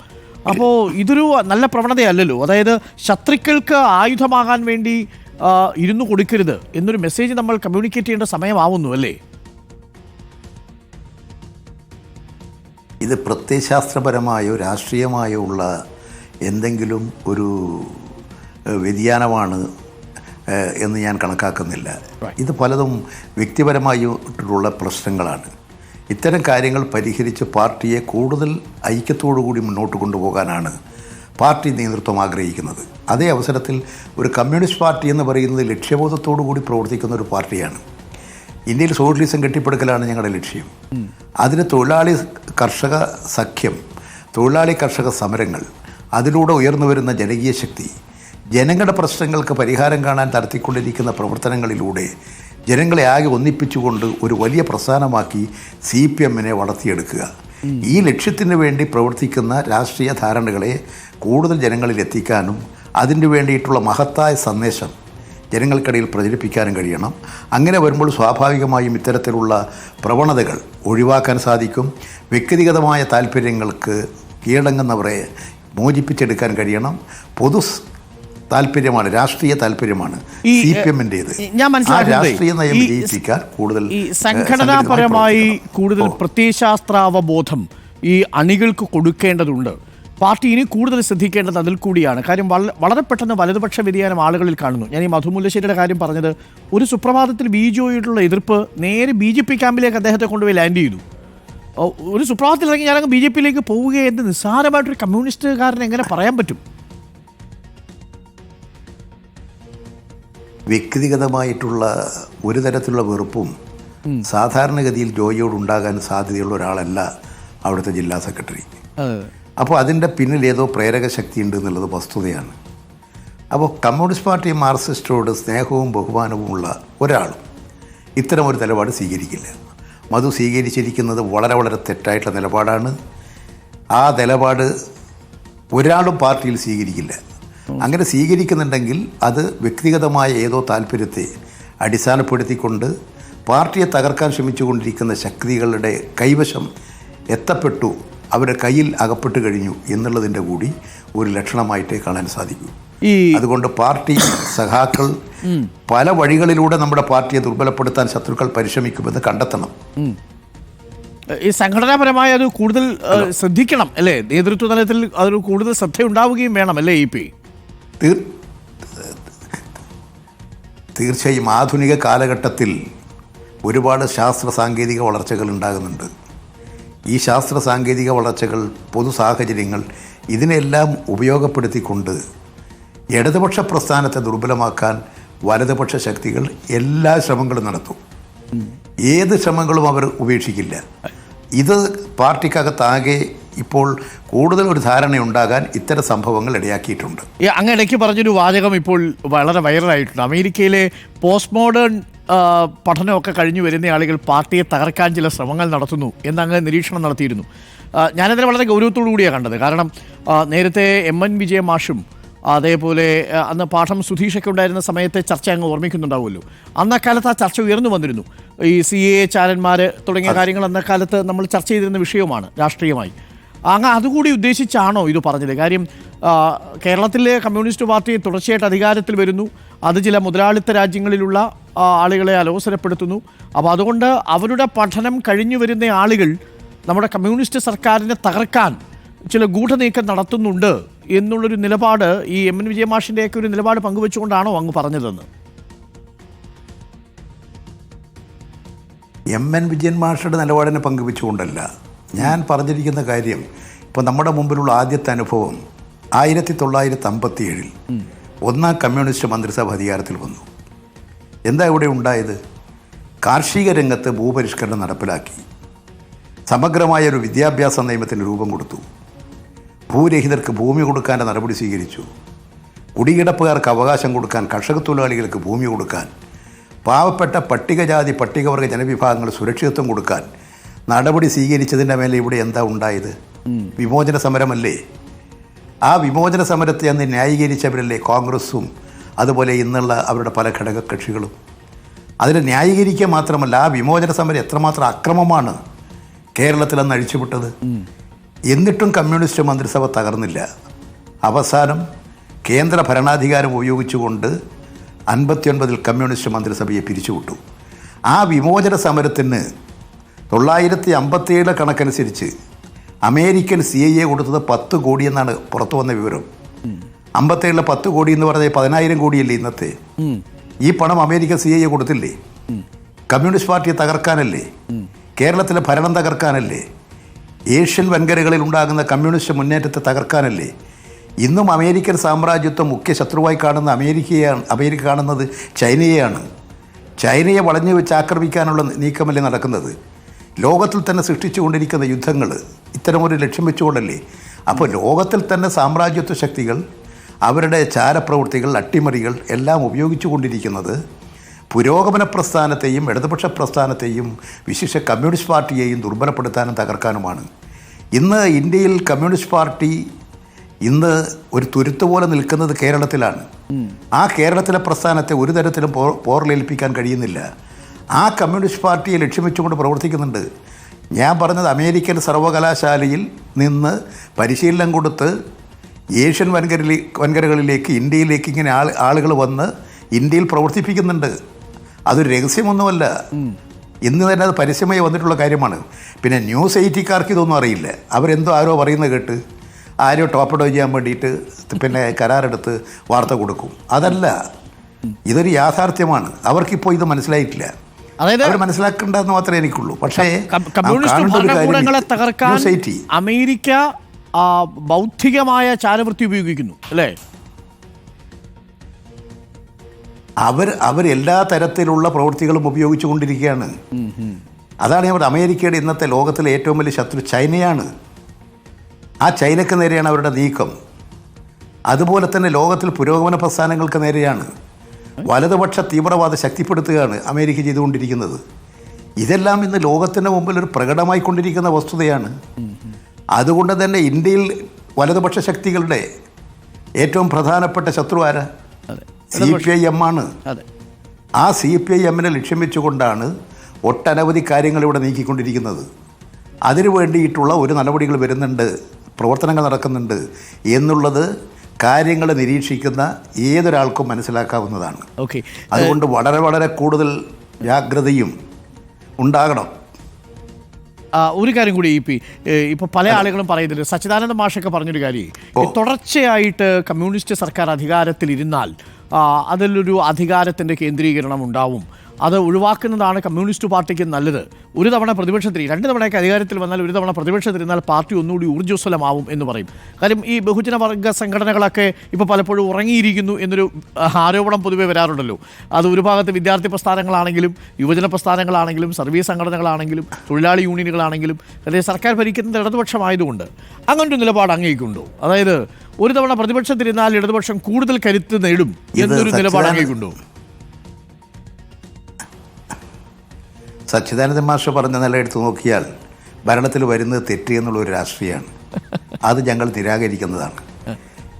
അപ്പോൾ ഇതൊരു നല്ല പ്രവണതയല്ലല്ലോ. അതായത് ശത്രുക്കൾക്ക് ആയുധമാകാൻ വേണ്ടി ഇരുന്നു കൊടുക്കരുത് എന്നൊരു മെസ്സേജ് നമ്മൾ കമ്മ്യൂണിക്കേറ്റ് ചെയ്യേണ്ട സമയമാവുന്നു അല്ലേ? ഇത് പ്രത്യയശാസ്ത്രപരമായോ രാഷ്ട്രീയമായോ ഉള്ള എന്തെങ്കിലും ഒരു വ്യതിയാനമാണ് എന്ന് ഞാൻ കണക്കാക്കുന്നില്ല. ഇത് പലതും വ്യക്തിപരമായിട്ടുള്ള പ്രശ്നങ്ങളാണ്. ഇത്തരം കാര്യങ്ങൾ പരിഹരിച്ച് പാർട്ടിയെ കൂടുതൽ ഐക്യത്തോടുകൂടി മുന്നോട്ട് കൊണ്ടുപോകാനാണ് പാർട്ടി നേതൃത്വം ആഗ്രഹിക്കുന്നത്. അതേ അവസരത്തിൽ ഒരു കമ്മ്യൂണിസ്റ്റ് പാർട്ടി എന്ന് പറയുന്നത് ലക്ഷ്യബോധത്തോടു കൂടി പ്രവർത്തിക്കുന്ന ഒരു പാർട്ടിയാണ്. ഇന്ത്യയിൽ സോഷ്യലിസം കെട്ടിപ്പടുക്കലാണ് ഞങ്ങളുടെ ലക്ഷ്യം. അതിന് തൊഴിലാളി കർഷക സഖ്യം, തൊഴിലാളി കർഷക സമരങ്ങൾ, അതിലൂടെ ഉയർന്നു വരുന്ന ജനകീയ ശക്തി, ജനങ്ങളുടെ പ്രശ്നങ്ങൾക്ക് പരിഹാരം കാണാൻ നടത്തിക്കൊണ്ടിരിക്കുന്ന പ്രവർത്തനങ്ങളിലൂടെ ജനങ്ങളെ ആകെ ഒന്നിപ്പിച്ചുകൊണ്ട് ഒരു വലിയ പ്രസ്ഥാനമാക്കി CPM-നെ വളർത്തിയെടുക്കുക. ഈ ലക്ഷ്യത്തിന് വേണ്ടി പ്രവർത്തിക്കുന്ന രാഷ്ട്രീയ ധാരണകളെ കൂടുതൽ ജനങ്ങളിൽ എത്തിക്കാനും അതിന് വേണ്ടിയിട്ടുള്ള മഹത്തായ സന്ദേശം ജനങ്ങൾക്കിടയിൽ പ്രചരിപ്പിക്കാനും കഴിയണം. അങ്ങനെ വരുമ്പോൾ സ്വാഭാവികമായും ഇത്തരത്തിലുള്ള പ്രവണതകൾ ഒഴിവാക്കാൻ സാധിക്കും. വ്യക്തിഗതമായ താല്പര്യങ്ങൾക്ക് കീഴടങ്ങുന്നവരെ മോചിപ്പിച്ചെടുക്കാൻ കഴിയണം. പൊതു താല്പര്യമാണ്, രാഷ്ട്രീയ താല്പര്യമാണ് CPM-ൻ്റേത്. രാഷ്ട്രീയ നയം വിജയിപ്പിക്കാൻ കൂടുതൽ സംഘടനാപരമായി കൂടുതൽ പ്രത്യയശാസ്ത്രാവബോധം ഈ അണികൾക്ക് കൊടുക്കേണ്ടതുണ്ട്. പാർട്ടി ഇനി കൂടുതൽ ശ്രദ്ധിക്കേണ്ടത് അതിൽ കൂടിയാണ്. കാര്യം വളരെ പെട്ടെന്ന് വലതുപക്ഷ വ്യതിയാനം ആളുകളിൽ കാണുന്നു. ഞാൻ ഈ മധു മുല്ലശ്ശേരിയുടെ കാര്യം പറഞ്ഞത്, ഒരു സുപ്രഭാതത്തിൽ BJP-യോടുള്ള എതിർപ്പ് നേരെ BJP ക്യാമ്പിലേക്ക് അദ്ദേഹത്തെ കൊണ്ടുപോയി ലാൻഡ് ചെയ്തു. ഒരു സുപ്രഭാതത്തിൽ ഇറങ്ങി ഞാനങ്ങ് BJP-യിലേക്ക് പോവുകയെന്ന് നിസ്സാരമായിട്ടൊരു കമ്മ്യൂണിസ്റ്റുകാരൻ എങ്ങനെ പറയാൻ പറ്റും? വ്യക്തിഗതമായിട്ടുള്ള ഒരു തരത്തിലുള്ള വെറുപ്പും സാധാരണഗതിയിൽ ജോയിയോടുണ്ടാകാൻ സാധ്യതയുള്ള ഒരാളല്ല അവിടുത്തെ ജില്ലാ സെക്രട്ടറി. അപ്പോൾ അതിൻ്റെ പിന്നിൽ ഏതോ പ്രേരക ശക്തി ഉണ്ട് എന്നുള്ളത് വസ്തുതയാണ്. അപ്പോൾ കമ്മ്യൂണിസ്റ്റ് പാർട്ടി മാർക്സിസ്റ്റോട് സ്നേഹവും ബഹുമാനവുമുള്ള ഒരാളും ഇത്തരമൊരു നിലപാട് സ്വീകരിക്കില്ല. മധു സ്വീകരിച്ചിരിക്കുന്നത് വളരെ വളരെ തെറ്റായിട്ടുള്ള നിലപാടാണ്. ആ നിലപാട് ഒരാളും പാർട്ടിയിൽ സ്വീകരിക്കില്ല. അങ്ങനെ സ്വീകരിക്കുന്നുണ്ടെങ്കിൽ അത് വ്യക്തിഗതമായ ഏതോ താല്പര്യത്തെ അടിസ്ഥാനപ്പെടുത്തിക്കൊണ്ട് പാർട്ടിയെ തകർക്കാൻ ശ്രമിച്ചുകൊണ്ടിരിക്കുന്ന ശക്തികളുടെ കൈവശം എത്തപ്പെട്ടു അവരുടെ കയ്യിൽ അകപ്പെട്ട് കഴിഞ്ഞു എന്നുള്ളതിൻ്റെ കൂടി ഒരു ലക്ഷണമായിട്ടേ കാണാൻ സാധിക്കൂ. അതുകൊണ്ട് പാർട്ടി സഖാക്കൾ പല വഴികളിലൂടെ നമ്മുടെ പാർട്ടിയെ ദുർബലപ്പെടുത്താൻ ശത്രുക്കൾ പരിശ്രമിക്കുമെന്ന് കണ്ടെത്തണം. ഈ സംഘടനാപരമായി അത് കൂടുതൽ ശ്രദ്ധിക്കണം അല്ലേ? നേതൃത്വ തലത്തിൽ അതൊരു കൂടുതൽ ശ്രദ്ധയുണ്ടാവുകയും വേണം അല്ലേ? തീർച്ചയായും ആധുനിക കാലഘട്ടത്തിൽ ഒരുപാട് ശാസ്ത്ര സാങ്കേതിക വളർച്ചകൾ ഉണ്ടാകുന്നുണ്ട്. ഈ ശാസ്ത്ര സാങ്കേതിക വളർച്ചകൾ, പൊതു സാഹചര്യങ്ങൾ, ഇതിനെല്ലാം ഉപയോഗപ്പെടുത്തിക്കൊണ്ട് ഇടതുപക്ഷ പ്രസ്ഥാനത്തെ ദുർബലമാക്കാൻ വലതുപക്ഷ ശക്തികൾ എല്ലാ ശ്രമങ്ങളും നടത്തും. ഏത് ശ്രമങ്ങളും അവർ ഉപേക്ഷിക്കില്ല. ഇത് പാർട്ടിക്കകത്താകെ ഇപ്പോൾ കൂടുതൽ ഒരു ധാരണയുണ്ടാകാൻ ഇത്തരം സംഭവങ്ങൾ ഇടയാക്കിയിട്ടുണ്ട്. അങ്ങ് ഇടയ്ക്ക് പറഞ്ഞൊരു വാചകം ഇപ്പോൾ വളരെ വൈറലായിട്ടുണ്ട്. അമേരിക്കയിലെ പോസ്റ്റ് മോഡേൺ പഠനമൊക്കെ കഴിഞ്ഞു വരുന്ന ആളുകൾ പാർട്ടിയെ തകർക്കാൻ ചില ശ്രമങ്ങൾ നടത്തുന്നു എന്നങ്ങ് നിരീക്ഷണം നടത്തിയിരുന്നു. ഞാനതിനെ വളരെ ഗൗരവത്തോടു കൂടിയാണ് കണ്ടത്. കാരണം നേരത്തെ MN വിജയ മാഷും അതേപോലെ അന്ന് പാഠം സുധീഷൊക്കെ ഉണ്ടായിരുന്ന സമയത്തെ ചർച്ച അങ്ങ് ഓർമ്മിക്കുന്നുണ്ടാവുമല്ലോ. അന്നക്കാലത്ത് ആ ചർച്ച ഉയർന്നു വന്നിരുന്നു. ഈ CAA ചാരന്മാർ തുടങ്ങിയ കാര്യങ്ങൾ അന്നക്കാലത്ത് നമ്മൾ ചർച്ച ചെയ്തിരുന്ന വിഷയവുമാണ് രാഷ്ട്രീയമായി. അങ്ങ് അതുകൂടി ഉദ്ദേശിച്ചാണോ ഇത് പറഞ്ഞത്? കാര്യം കേരളത്തിലെ കമ്മ്യൂണിസ്റ്റ് പാർട്ടി തുടർച്ചയായിട്ട് അധികാരത്തിൽ വരുന്നു. അത് ചില മുതലാളിത്ത രാജ്യങ്ങളിലുള്ള ആളുകളെ അലോസരപ്പെടുത്തുന്നു. അപ്പോൾ അതുകൊണ്ട് അവരുടെ പഠനം കഴിഞ്ഞു വരുന്ന ആളുകൾ നമ്മുടെ കമ്മ്യൂണിസ്റ്റ് സർക്കാരിനെ തകർക്കാൻ ചില ഗൂഢനീക്കം നടത്തുന്നുണ്ട് എന്നുള്ളൊരു നിലപാട് ഈ MN വിജയമാഷിൻ്റെയൊക്കെ ഒരു നിലപാട് പങ്കുവെച്ചുകൊണ്ടാണോ അങ്ങ് പറഞ്ഞതെന്ന്? MN വിജയൻ മാഷയുടെ നിലപാടിനെ പങ്കുവെച്ചുകൊണ്ടല്ല ഞാൻ പറഞ്ഞിരിക്കുന്ന കാര്യം. ഇപ്പോൾ നമ്മുടെ മുമ്പിലുള്ള ആദ്യത്തെ അനുഭവം 1957 ഒന്നാം കമ്മ്യൂണിസ്റ്റ് മന്ത്രിസഭ അധികാരത്തിൽ വന്നു. എന്താ ഇവിടെ ഉണ്ടായത്? കാർഷിക രംഗത്ത് ഭൂപരിഷ്കരണം നടപ്പിലാക്കി. സമഗ്രമായ ഒരു വിദ്യാഭ്യാസ നിയമത്തിന് രൂപം കൊടുത്തു. ഭൂരഹിതർക്ക് ഭൂമി കൊടുക്കാൻ്റെ നടപടി സ്വീകരിച്ചു. കുടികിടപ്പുകാർക്ക് അവകാശം കൊടുക്കാൻ, കർഷക തൊഴിലാളികൾക്ക് ഭൂമി കൊടുക്കാൻ, പാവപ്പെട്ട പട്ടികജാതി പട്ടികവർഗ ജനവിഭാഗങ്ങൾ സുരക്ഷിതത്വം കൊടുക്കാൻ നടപടി സ്വീകരിച്ചതിൻ്റെ മേലെ ഇവിടെ എന്താ ഉണ്ടായത്? വിമോചന സമരമല്ലേ? ആ വിമോചന സമരത്തെ അന്ന് ന്യായീകരിച്ചവരല്ലേ കോൺഗ്രസും അതുപോലെ ഇന്നുള്ള അവരുടെ പല ഘടക കക്ഷികളും. അതിനെ ന്യായീകരിക്കുക മാത്രമല്ല, ആ വിമോചന സമരം എത്രമാത്രം അക്രമമാണ് കേരളത്തിൽ അന്ന് അഴിച്ചുവിട്ടത്. എന്നിട്ടും കമ്മ്യൂണിസ്റ്റ് മന്ത്രിസഭ തകർന്നില്ല. അവസാനം കേന്ദ്ര ഭരണാധികാരം ഉപയോഗിച്ചുകൊണ്ട് 59 കമ്മ്യൂണിസ്റ്റ് മന്ത്രിസഭയെ പിരിച്ചുവിട്ടു. ആ വിമോചന സമരത്തിന് 957 കണക്കനുസരിച്ച് അമേരിക്കൻ CIA കൊടുത്തത് 10 കോടി എന്നാണ് പുറത്തു വന്ന വിവരം. 57 10 കോടി എന്ന് പറഞ്ഞാൽ 10,000 കോടിയല്ലേ ഇന്നത്തെ. ഈ പണം അമേരിക്കൻ CIA കൊടുത്തില്ലേ? കമ്മ്യൂണിസ്റ്റ് പാർട്ടിയെ തകർക്കാനല്ലേ? കേരളത്തിലെ ഭരണം തകർക്കാനല്ലേ? ഏഷ്യൻ വൻകരകളിൽ ഉണ്ടാകുന്ന കമ്മ്യൂണിസ്റ്റ് മുന്നേറ്റത്തെ തകർക്കാനല്ലേ? ഇന്നും അമേരിക്കൻ സാമ്രാജ്യത്വം മുഖ്യ ശത്രുവായി കാണുന്ന അമേരിക്ക കാണുന്നത് ചൈനയെയാണ്. ചൈനയെ വളഞ്ഞു വെച്ച് ആക്രമിക്കാനുള്ള നീക്കമല്ലേ നടക്കുന്നത്? ലോകത്തിൽ തന്നെ സൃഷ്ടിച്ചുകൊണ്ടിരിക്കുന്ന യുദ്ധങ്ങൾ ഇത്തരമൊരു ലക്ഷ്യം വെച്ചുകൊണ്ടല്ലേ? അപ്പോൾ ലോകത്തിൽ തന്നെ സാമ്രാജ്യത്വ ശക്തികൾ അവരുടെ ചാരപ്രവൃത്തികൾ, അട്ടിമറികൾ എല്ലാം ഉപയോഗിച്ചു കൊണ്ടിരിക്കുന്നത് പുരോഗമന പ്രസ്ഥാനത്തെയും ഇടതുപക്ഷ പ്രസ്ഥാനത്തെയും വിശേഷ കമ്മ്യൂണിസ്റ്റ് പാർട്ടിയെയും ദുർബലപ്പെടുത്താനും തകർക്കാനുമാണ്. ഇന്ന് ഇന്ത്യയിൽ കമ്മ്യൂണിസ്റ്റ് പാർട്ടി ഇന്ന് ഒരു തുരുത്ത് പോലെ നിൽക്കുന്നത് കേരളത്തിലാണ്. ആ കേരളത്തിലെ പ്രസ്ഥാനത്തെ ഒരു തരത്തിലും പോറലേൽപ്പിക്കാൻ കഴിയുന്നില്ല. ആ കമ്മ്യൂണിസ്റ്റ് പാർട്ടിയെ ലക്ഷ്യം വെച്ചുകൊണ്ട് പ്രവർത്തിക്കുന്നുണ്ട്. ഞാൻ പറഞ്ഞത് അമേരിക്കൻ സർവകലാശാലയിൽ നിന്ന് പരിശീലനം കൊടുത്ത് ഏഷ്യൻ വൻകരകളിലേക്ക് ഇന്ത്യയിലേക്ക് ഇങ്ങനെ ആളുകൾ വന്ന് ഇന്ത്യയിൽ പ്രവർത്തിപ്പിക്കുന്നുണ്ട്. അതൊരു രഹസ്യമൊന്നുമല്ല. ഇന്ന് തന്നെ അത് പരസ്യമായി വന്നിട്ടുള്ള കാര്യമാണ്. പിന്നെ ന്യൂസ് 80കാർക്ക് ഇതൊന്നും അറിയില്ല. അവരെന്തോ ആരോ പറയുന്നത് കേട്ട് ആരോ ടോപ്പഡോ ചെയ്യാൻ വേണ്ടിയിട്ട് പിന്നെ കരാറെടുത്ത് വാർത്ത കൊടുക്കും. അതല്ല, ഇതൊരു യാഥാർത്ഥ്യമാണ്. അവർക്കിപ്പോൾ ഇത് മനസ്സിലായിട്ടില്ല. അവർ മനസ്സിലാക്കേണ്ടതെന്ന് മാത്രമേ എനിക്കുള്ളൂ. പക്ഷേ അമേരിക്ക ബൗദ്ധികമായ ചാരവൃത്തി ഉപയോഗിക്കുന്നു അല്ലേ? അവരെല്ലാ തരത്തിലുള്ള പ്രവൃത്തികളും ഉപയോഗിച്ചു കൊണ്ടിരിക്കുകയാണ്. അതാണ് ഞാൻ പറഞ്ഞത്, അമേരിക്കയുടെ ഇന്നത്തെ ലോകത്തിലെ ഏറ്റവും വലിയ ശത്രു ചൈനയാണ്. ആ ചൈനയ്ക്ക് നേരെയാണ് അവരുടെ നീക്കം. അതുപോലെ തന്നെ ലോകത്തിൽ പുരോഗമന പ്രസ്ഥാനങ്ങൾക്ക് നേരെയാണ്. വലതുപക്ഷ തീവ്രവാദം ശക്തിപ്പെടുത്തുകയാണ് അമേരിക്ക ചെയ്തുകൊണ്ടിരിക്കുന്നത്. ഇതെല്ലാം ഇന്ന് ലോകത്തിൻ്റെ മുമ്പിൽ ഒരു പ്രകടമായിക്കൊണ്ടിരിക്കുന്ന വസ്തുതയാണ്. അതുകൊണ്ട് തന്നെ ഇന്ത്യയിൽ വലതുപക്ഷ ശക്തികളുടെ ഏറ്റവും പ്രധാനപ്പെട്ട ശത്രു ആരാ? CPIM ആണ്. ആ CPIM ലക്ഷ്യം വെച്ചുകൊണ്ടാണ് ഒട്ടനവധി കാര്യങ്ങൾ ഇവിടെ നീക്കിക്കൊണ്ടിരിക്കുന്നത്. അതിനു വേണ്ടിയിട്ടുള്ള ഒരു നടപടികൾ വരുന്നുണ്ട്, പ്രവർത്തനങ്ങൾ നടക്കുന്നുണ്ട് എന്നുള്ളത് കാര്യങ്ങൾ നിരീക്ഷിക്കുന്ന ഏതൊരാൾക്കും മനസ്സിലാക്കാവുന്നതാണ്. ഓക്കെ, അതുകൊണ്ട് വളരെ വളരെ കൂടുതൽ ജാഗ്രതയും ഉണ്ടാകണം. ഒരു കാര്യം കൂടി ഇപ്പോൾ പല ആളുകളും പറയുന്നത്, സച്ചിദാനന്ദ മാഷൊക്കെ പറഞ്ഞൊരു കാര്യം, തുടർച്ചയായിട്ട് കമ്മ്യൂണിസ്റ്റ് സർക്കാർ അധികാരത്തിലിരുന്നാൽ അതിലൊരു അധികാരത്തിൻ്റെ കേന്ദ്രീകരണം ഉണ്ടാവും, അത് ഒഴിവാക്കുന്നതാണ് കമ്മ്യൂണിസ്റ്റ് പാർട്ടിക്ക് നല്ലത്. ഒരു തവണ പ്രതിപക്ഷത്തിൽ, 2 തവണയൊക്കെ അധികാരത്തിൽ വന്നാൽ ഒരു തവണ പ്രതിപക്ഷത്തിരുന്നാൽ പാർട്ടി ഒന്നുകൂടി ഊർജ്ജസ്വലമാവും എന്ന് പറയും. കാര്യം ഈ ബഹുജനവർഗ സംഘടനകളൊക്കെ ഇപ്പോൾ പലപ്പോഴും ഉറങ്ങിയിരിക്കുന്നു എന്നൊരു ആരോപണം പൊതുവെ വരാറുണ്ടല്ലോ. അത് ഒരു ഭാഗത്ത് വിദ്യാർത്ഥി പ്രസ്ഥാനങ്ങളാണെങ്കിലും യുവജന പ്രസ്ഥാനങ്ങളാണെങ്കിലും സർവീസ് സംഘടനകളാണെങ്കിലും തൊഴിലാളി യൂണിയനുകളാണെങ്കിലും അതായത് സർക്കാർ ഭരിക്കുന്നത് ഇടതുപക്ഷമായതുകൊണ്ട് അങ്ങനൊരു നിലപാട് അങ്ങേക്കുണ്ടോ? അതായത് ഒരു തവണ പ്രതിപക്ഷത്തിരുന്നാൽ ഇടതുപക്ഷം കൂടുതൽ കരുത്ത് നേടും എന്നൊരു നിലപാട് അങ്ങേക്കുണ്ടോ? സച്ചിദാനന്ദ മാഷ് പറഞ്ഞ നില എടുത്തു നോക്കിയാൽ ഭരണത്തിൽ വരുന്നത് തെറ്റ് എന്നുള്ളൊരു രാഷ്ട്രീയമാണ്. അത് ഞങ്ങൾ നിരാകരിക്കുന്നതാണ്.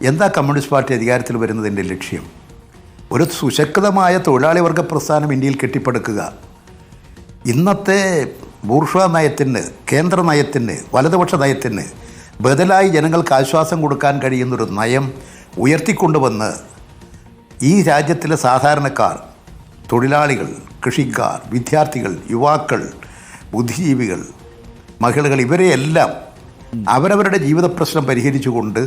എന്താ കമ്മ്യൂണിസ്റ്റ് പാർട്ടി അധികാരത്തിൽ വരുന്നതിൻ്റെ ലക്ഷ്യം? ഒരു സുശക്തമായ തൊഴിലാളി വർഗ പ്രസ്ഥാനം ഇന്ത്യയിൽ കെട്ടിപ്പടുക്കുക. ഇന്നത്തെ ബൂർഷ്വാ നയത്തിന്, കേന്ദ്ര നയത്തിന്, വലതുപക്ഷ നയത്തിന് ബദലായി ജനങ്ങൾക്ക് ആശ്വാസം കൊടുക്കാൻ കഴിയുന്നൊരു നയം ഉയർത്തിക്കൊണ്ടുവന്ന് ഈ രാജ്യത്തിലെ സാധാരണക്കാർ, തൊഴിലാളികൾ, കൃഷിക്കാർ, വിദ്യാർത്ഥികൾ, യുവാക്കൾ, ബുദ്ധിജീവികൾ, മഹിളകൾ, ഇവരെയെല്ലാം അവരവരുടെ ജീവിത പ്രശ്നം പരിഹരിച്ചുകൊണ്ട്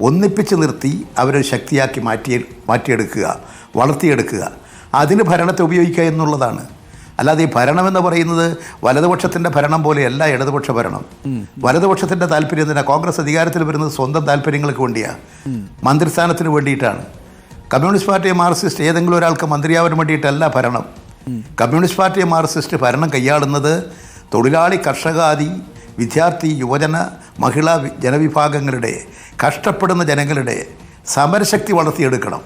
ഒന്നിപ്പിച്ച് നിർത്തി അവരെ ശക്തിയാക്കി മാറ്റിയെടുക്കുക, വളർത്തിയെടുക്കുക, അതിന് ഭരണത്തെ ഉപയോഗിക്കുക എന്നുള്ളതാണ്. അല്ലാതെ ഈ ഭരണമെന്ന് പറയുന്നത് വലതുപക്ഷത്തിൻ്റെ ഭരണം പോലെയല്ല ഇടതുപക്ഷ ഭരണം. വലതുപക്ഷത്തിൻ്റെ താല്പര്യം എന്തിനാണ്? കോൺഗ്രസ് അധികാരത്തിൽ വരുന്നത് സ്വന്തം താല്പര്യങ്ങൾക്ക് വേണ്ടിയാണ്, മന്ത്രിസ്ഥാനത്തിന് വേണ്ടിയിട്ടാണ്. കമ്മ്യൂണിസ്റ്റ് പാർട്ടി മാർക്സിസ്റ്റ് ഏതെങ്കിലും ഒരാൾക്ക് മന്ത്രിയാവാൻ വേണ്ടിയിട്ടല്ല ഭരണം. കമ്മ്യൂണിസ്റ്റ് പാർട്ടി മാർക്സിസ്റ്റ് ഭരണം കൈയാളുന്നത് തൊഴിലാളി, കർഷകാദി, വിദ്യാർത്ഥി, യുവജന, മഹിളാ ജനവിഭാഗങ്ങളുടെ, കഷ്ടപ്പെടുന്ന ജനങ്ങളുടെ സമരശക്തി വളർത്തിയെടുക്കണം,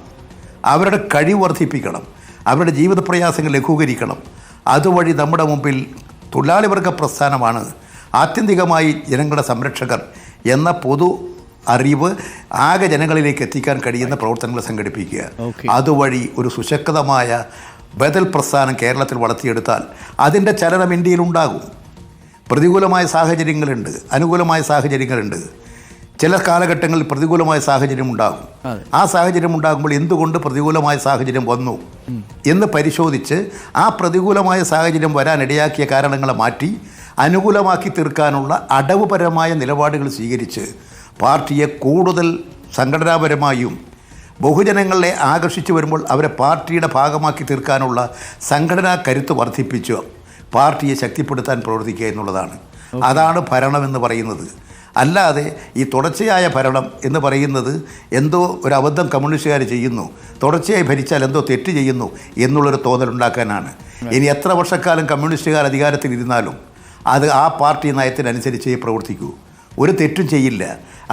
അവരുടെ കഴിവ് വർദ്ധിപ്പിക്കണം, അവരുടെ ജീവിത പ്രയാസങ്ങൾ ലഘൂകരിക്കണം. അതുവഴി നമ്മുടെ മുമ്പിൽ തൊഴിലാളി വർഗ പ്രസ്ഥാനമാണ് ആത്യന്തികമായി ജനങ്ങളുടെ സംരക്ഷകർ എന്ന പൊതു അറിവ് ആകെ ജനങ്ങളിലേക്ക് എത്തിക്കാൻ കഴിയുന്ന പ്രവർത്തനങ്ങൾ സംഘടിപ്പിക്കുക. അതുവഴി ഒരു സുശക്തമായ ബദൽ പ്രസ്ഥാനം കേരളത്തിൽ വളർത്തിയെടുത്താൽ അതിൻ്റെ ചലനം ഇന്ത്യയിലുണ്ടാകും. പ്രതികൂലമായ സാഹചര്യങ്ങളുണ്ട്, അനുകൂലമായ സാഹചര്യങ്ങളുണ്ട്. ചില കാലഘട്ടങ്ങളിൽ പ്രതികൂലമായ സാഹചര്യം ഉണ്ടാകും. ആ സാഹചര്യം ഉണ്ടാകുമ്പോൾ എന്തുകൊണ്ട് പ്രതികൂലമായ സാഹചര്യം വന്നു എന്ന് പരിശോധിച്ച് ആ പ്രതികൂലമായ സാഹചര്യം വരാനിടയാക്കിയ കാരണങ്ങളെ മാറ്റി അനുകൂലമാക്കി തീർക്കാനുള്ള അടവുപരമായ നിലപാടുകൾ സ്വീകരിച്ച് പാർട്ടിയെ കൂടുതൽ സംഘടനാപരമായും ബഹുജനങ്ങളെ ആകർഷിച്ചു വരുമ്പോൾ അവരെ പാർട്ടിയുടെ ഭാഗമാക്കി തീർക്കാനുള്ള സംഘടനാ കരുത്ത് വർദ്ധിപ്പിച്ച് പാർട്ടിയെ ശക്തിപ്പെടുത്താൻ പ്രവർത്തിക്കുക എന്നുള്ളതാണ്. അതാണ് ഭരണമെന്ന് പറയുന്നത്. അല്ലാതെ ഈ തുടർച്ചയായ ഭരണം എന്ന് പറയുന്നത് എന്തോ ഒരു അബദ്ധം കമ്മ്യൂണിസ്റ്റുകാർ ചെയ്യുന്നു, തുടർച്ചയായി ഭരിച്ചാൽ എന്തോ തെറ്റ് ചെയ്യുന്നു എന്നുള്ളൊരു തോന്നലുണ്ടാക്കാനാണ്. ഇനി എത്ര വർഷക്കാലം കമ്മ്യൂണിസ്റ്റുകാർ അധികാരത്തിലിരുന്നാലും അത് ആ പാർട്ടി നയത്തിനനുസരിച്ചേ പ്രവർത്തിക്കൂ, ഒരു തെറ്റും ചെയ്യില്ല.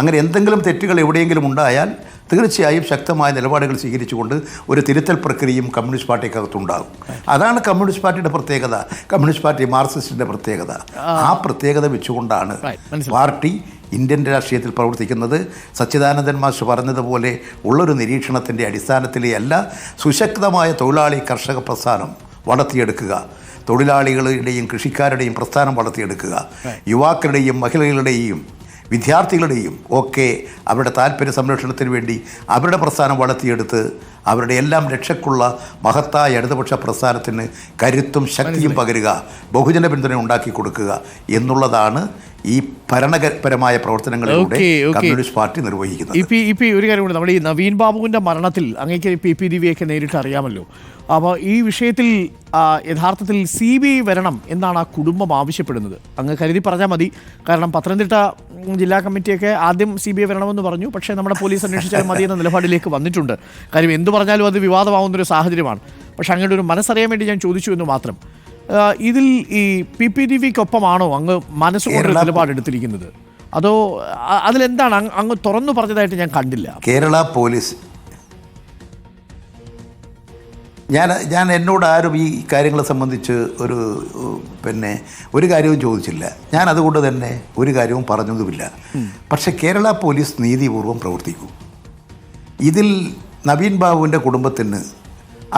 അങ്ങനെ എന്തെങ്കിലും തെറ്റുകൾ എവിടെയെങ്കിലും ഉണ്ടായാൽ തീർച്ചയായും ശക്തമായ നിലപാടുകൾ സ്വീകരിച്ചുകൊണ്ട് ഒരു തിരുത്തൽ പ്രക്രിയയും കമ്മ്യൂണിസ്റ്റ് പാർട്ടിക്കകത്തുണ്ടാകും. അതാണ് കമ്മ്യൂണിസ്റ്റ് പാർട്ടിയുടെ പ്രത്യേകത, കമ്മ്യൂണിസ്റ്റ് പാർട്ടി മാർക്സിസ്റ്റിൻ്റെ പ്രത്യേകത. ആ പ്രത്യേകത വെച്ചുകൊണ്ടാണ് പാർട്ടി ഇന്ത്യൻ രാഷ്ട്രീയത്തിൽ പ്രവർത്തിക്കുന്നത്. സച്ചിദാനന്ദൻ മാസ്റ്റർ പറഞ്ഞതുപോലെ ഉള്ളൊരു നിരീക്ഷണത്തിൻ്റെ അടിസ്ഥാനത്തിലെ എല്ലാ സുശക്തമായ തൊഴിലാളി കർഷക പ്രസ്ഥാനം വളർത്തിയെടുക്കുക, തൊഴിലാളികളുടെയും കൃഷിക്കാരുടെയും പ്രസ്ഥാനം വളർത്തിയെടുക്കുക, യുവാക്കളുടെയും മഹിളകളുടെയും വിദ്യാർത്ഥികളുടെയും ഒക്കെ അവരുടെ താല്പര്യ സംരക്ഷണത്തിന് വേണ്ടി അവരുടെ പ്രസ്ഥാനം വളർത്തിയെടുത്ത് അവരുടെ എല്ലാം രക്ഷയ്ക്കുള്ള മഹത്തായ ഇടതുപക്ഷ പ്രസ്ഥാനത്തിന് കരുത്തും ശക്തിയും പകരുക, ബഹുജന പിന്തുണ ഉണ്ടാക്കി കൊടുക്കുക എന്നുള്ളതാണ് ഈ ഭരണപരമായ പ്രവർത്തനങ്ങളിലൂടെ കമ്മ്യൂണിസ്റ്റ് പാർട്ടി നിർവഹിക്കുന്നത്. ഇപ്പം ഒരു കാര്യം കൂടി, നമ്മുടെ ഈ നവീൻ ബാബുവിൻ്റെ മരണത്തിൽ അങ്ങേക്ക് PPDVയൊക്കെ നേരിട്ട് അറിയാമല്ലോ. അപ്പോൾ ഈ വിഷയത്തിൽ യഥാർത്ഥത്തിൽ CBI വരണം എന്നാണ് ആ കുടുംബം ആവശ്യപ്പെടുന്നത്. അങ്ങ് കരുതി പറഞ്ഞാൽ മതി. കാരണം പത്തനംതിട്ട ജില്ലാ കമ്മിറ്റിയൊക്കെ ആദ്യം CBI വരണമെന്ന് പറഞ്ഞു, പക്ഷേ നമ്മുടെ പോലീസ് അന്വേഷിച്ചാൽ മതി എന്ന നിലപാടിലേക്ക് വന്നിട്ടുണ്ട്. കാര്യം എന്തു പറഞ്ഞാലും അത് വിവാദമാവുന്നൊരു സാഹചര്യമാണ്. പക്ഷെ അങ്ങനെ ഒരു മനസ്സറിയാൻ വേണ്ടി ഞാൻ ചോദിച്ചു എന്ന് മാത്രം. ഇതിൽ ഈ PPDVക്കൊപ്പമാണോ അങ്ങ് മനസ്സുകൊണ്ട് നിലപാടെടുത്തിരിക്കുന്നത്, അതോ അതിലെന്താണ് അങ്ങ് തുറന്നു പറഞ്ഞതായിട്ട് ഞാൻ കണ്ടില്ല? കേരള പോലീസ്, ഞാൻ എന്നോട് ആരും ഈ കാര്യങ്ങളെ സംബന്ധിച്ച് ഒരു കാര്യവും ചോദിച്ചില്ല. ഞാൻ അതുകൊണ്ട് തന്നെ ഒരു കാര്യവും പറഞ്ഞതുമില്ല. പക്ഷെ കേരള പോലീസ് നീതിപൂർവം പ്രവർത്തിക്കും. ഇതിൽ നവീൻ ബാബുവിൻ്റെ കുടുംബത്തിന്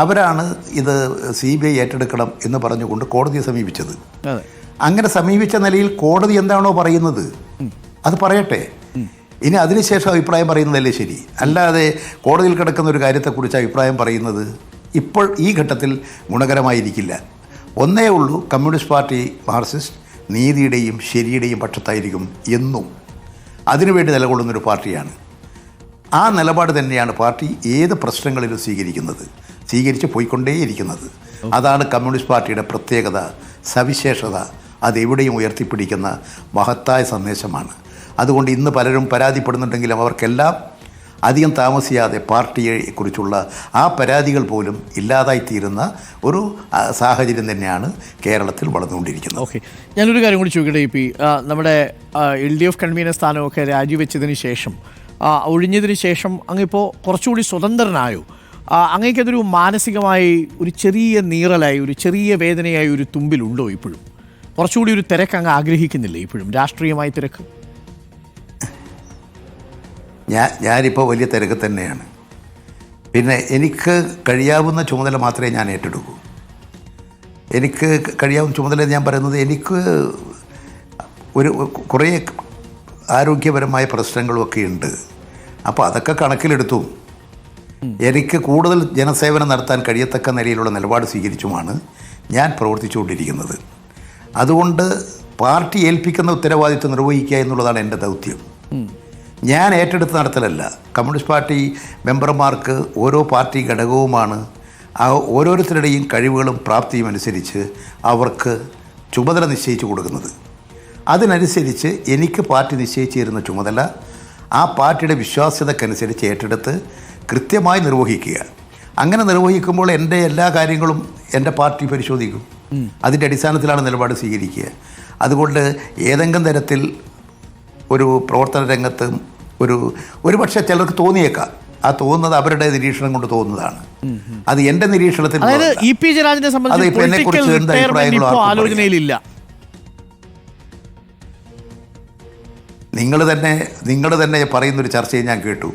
അവരാണ് ഇത് CBI ഏറ്റെടുക്കണം എന്ന് പറഞ്ഞുകൊണ്ട് കോടതിയെ സമീപിച്ചത്. അങ്ങനെ സമീപിച്ച നിലയിൽ കോടതി എന്താണോ പറയുന്നത് അത് പറയട്ടെ. ഇനി അതിനുശേഷം അഭിപ്രായം പറയുന്നതല്ലേ ശരി. അല്ലാതെ കോടതിയിൽ കിടക്കുന്ന ഒരു കാര്യത്തെക്കുറിച്ച് അഭിപ്രായം പറയുന്നത് ഇപ്പോൾ ഈ ഘട്ടത്തിൽ ഗുണകരമായിരിക്കില്ല. ഒന്നേ ഉള്ളൂ, കമ്മ്യൂണിസ്റ്റ് പാർട്ടി മാർക്സിസ്റ്റ് നീതിയുടെയും ശരിയുടെയും പക്ഷത്തായിരിക്കും എന്നും. അതിനുവേണ്ടി നിലകൊള്ളുന്നൊരു പാർട്ടിയാണ്. ആ നിലപാട് തന്നെയാണ് പാർട്ടി ഏത് പ്രശ്നങ്ങളിലും സ്വീകരിച്ച് പോയിക്കൊണ്ടേയിരിക്കുന്നത്. അതാണ് കമ്മ്യൂണിസ്റ്റ് പാർട്ടിയുടെ പ്രത്യേകത, സവിശേഷത. അതെവിടെയും ഉയർത്തിപ്പിടിക്കുന്ന മഹത്തായ സന്ദേശമാണ്. അതുകൊണ്ട് ഇന്ന് പലരും പരാതിപ്പെടുന്നുണ്ടെങ്കിലും അവർക്കെല്ലാം അധികം താമസിയാതെ പാർട്ടിയെക്കുറിച്ചുള്ള ആ പരാതികൾ പോലും ഇല്ലാതായിത്തീരുന്ന ഒരു സാഹചര്യം തന്നെയാണ് കേരളത്തിൽ വളർന്നുകൊണ്ടിരിക്കുന്നത്. ഓക്കെ, ഞാനൊരു കാര്യം കൂടി ചോദിക്കട്ടെ. ഇപ്പം നമ്മുടെ LDF കൺവീനർ സ്ഥാനമൊക്കെ രാജിവെച്ചതിന് ശേഷം, ഒഴിഞ്ഞതിന് ശേഷം അങ്ങിപ്പോൾ കുറച്ചുകൂടി സ്വതന്ത്രനായോ? അങ്ങേക്കതൊരു മാനസികമായി ഒരു ചെറിയ നീറലായി, ഒരു ചെറിയ വേദനയായി ഒരു തുമ്പിലുണ്ടോ? ഇപ്പോഴും കുറച്ചുകൂടി ഒരു തിരക്ക് അങ്ങ് ആഗ്രഹിക്കുന്നില്ലേ? ഇപ്പോഴും രാഷ്ട്രീയമായി തിരക്ക്? ഞാനിപ്പോൾ വലിയ തിരക്ക് തന്നെയാണ്. പിന്നെ എനിക്ക് കഴിയാവുന്ന ചുമതല മാത്രമേ ഞാൻ ഏറ്റെടുക്കൂ. എനിക്ക് കഴിയാവുന്ന ചുമതല ഞാൻ പറയുന്നത്, എനിക്ക് കുറേ ആരോഗ്യപരമായ പ്രശ്നങ്ങളുമൊക്കെ ഉണ്ട്. അപ്പോൾ അതൊക്കെ കണക്കിലെടുത്തും എനിക്ക് കൂടുതൽ ജനസേവനം നടത്താൻ കഴിയത്തക്ക നിലയിലുള്ള നിലപാട് സ്വീകരിച്ചുമാണ് ഞാൻ പ്രവർത്തിച്ചുകൊണ്ടിരിക്കുന്നത്. അതുകൊണ്ട് പാർട്ടി ഏൽപ്പിക്കുന്ന ഉത്തരവാദിത്വം നിർവഹിക്കുക എന്നുള്ളതാണ് എൻ്റെ ദൗത്യം. ഞാൻ ഏറ്റെടുത്ത് നടത്തലല്ല. കമ്മ്യൂണിസ്റ്റ് പാർട്ടി മെമ്പർമാർക്ക് ഓരോ പാർട്ടി ഘടകവുമാണ് ആ ഓരോരുത്തരുടെയും കഴിവുകളും പ്രാപ്തിയും അനുസരിച്ച് അവർക്ക് ചുമതല നിശ്ചയിച്ചു കൊടുക്കുന്നത്. അതിനനുസരിച്ച് എനിക്ക് പാർട്ടി നിശ്ചയിച്ചു തരുന്ന ചുമതല ആ പാർട്ടിയുടെ വിശ്വാസ്യതക്കനുസരിച്ച് ഏറ്റെടുത്ത് കൃത്യമായി നിർവഹിക്കുക. അങ്ങനെ നിർവഹിക്കുമ്പോൾ എൻ്റെ എല്ലാ കാര്യങ്ങളും എൻ്റെ പാർട്ടി പരിശോധിക്കും. അതിൻ്റെ അടിസ്ഥാനത്തിലാണ് നിലപാട് സ്വീകരിക്കുക. അതുകൊണ്ട് ഏതെങ്കിലും തരത്തിൽ ഒരു പ്രവർത്തന രംഗത്ത് ഒരു പക്ഷേ ചിലർക്ക് തോന്നിയേക്കാം. ആ തോന്നുന്നത് അവരുടെ നിരീക്ഷണം കൊണ്ട് തോന്നുന്നതാണ്. അത് എൻ്റെ നിരീക്ഷണത്തിൽ എന്നെക്കുറിച്ച് എന്ത് അഭിപ്രായങ്ങളോ ആലോചനയിലില്ല. നിങ്ങൾ തന്നെ പറയുന്നൊരു ചർച്ചയിൽ ഞാൻ കേട്ടു.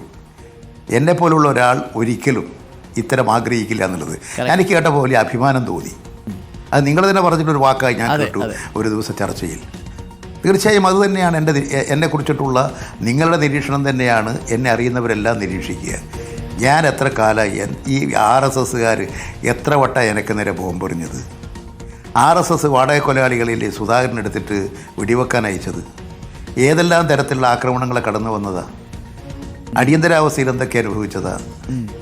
എന്നെപ്പോലുള്ള ഒരാൾ ഒരിക്കലും ഇത്തരം ആഗ്രഹിക്കില്ല എന്നുള്ളത് എനിക്ക് കേട്ടപ്പോൾ വലിയ അഭിമാനം തോന്നി. അത് നിങ്ങൾ തന്നെ പറഞ്ഞിട്ടൊരു വാക്കായി ഞാൻ കേട്ടു ഒരു ദിവസം ചർച്ചയിൽ. തീർച്ചയായും അത് തന്നെയാണ് എന്നെക്കുറിച്ചിട്ടുള്ള നിങ്ങളുടെ നിരീക്ഷണം തന്നെയാണ് എന്നെ അറിയുന്നവരെല്ലാം നിരീക്ഷിക്കുക. ഞാൻ എത്ര കാലമായി ഈ RSSകാർ എത്ര വട്ടം എനിക്ക് നേരെ ബോംബെറിഞ്ഞത്. RSS വാടക കൊലയാളികളിലെ സുധാകരനെടുത്തിട്ട് വെടിവെക്കാൻ അയച്ചത്. ഏതെല്ലാം തരത്തിലുള്ള ആക്രമണങ്ങളെ കടന്നു വന്നതാ. അടിയന്തരാവസ്ഥയിൽ എന്തൊക്കെ അനുഭവിച്ചതാ.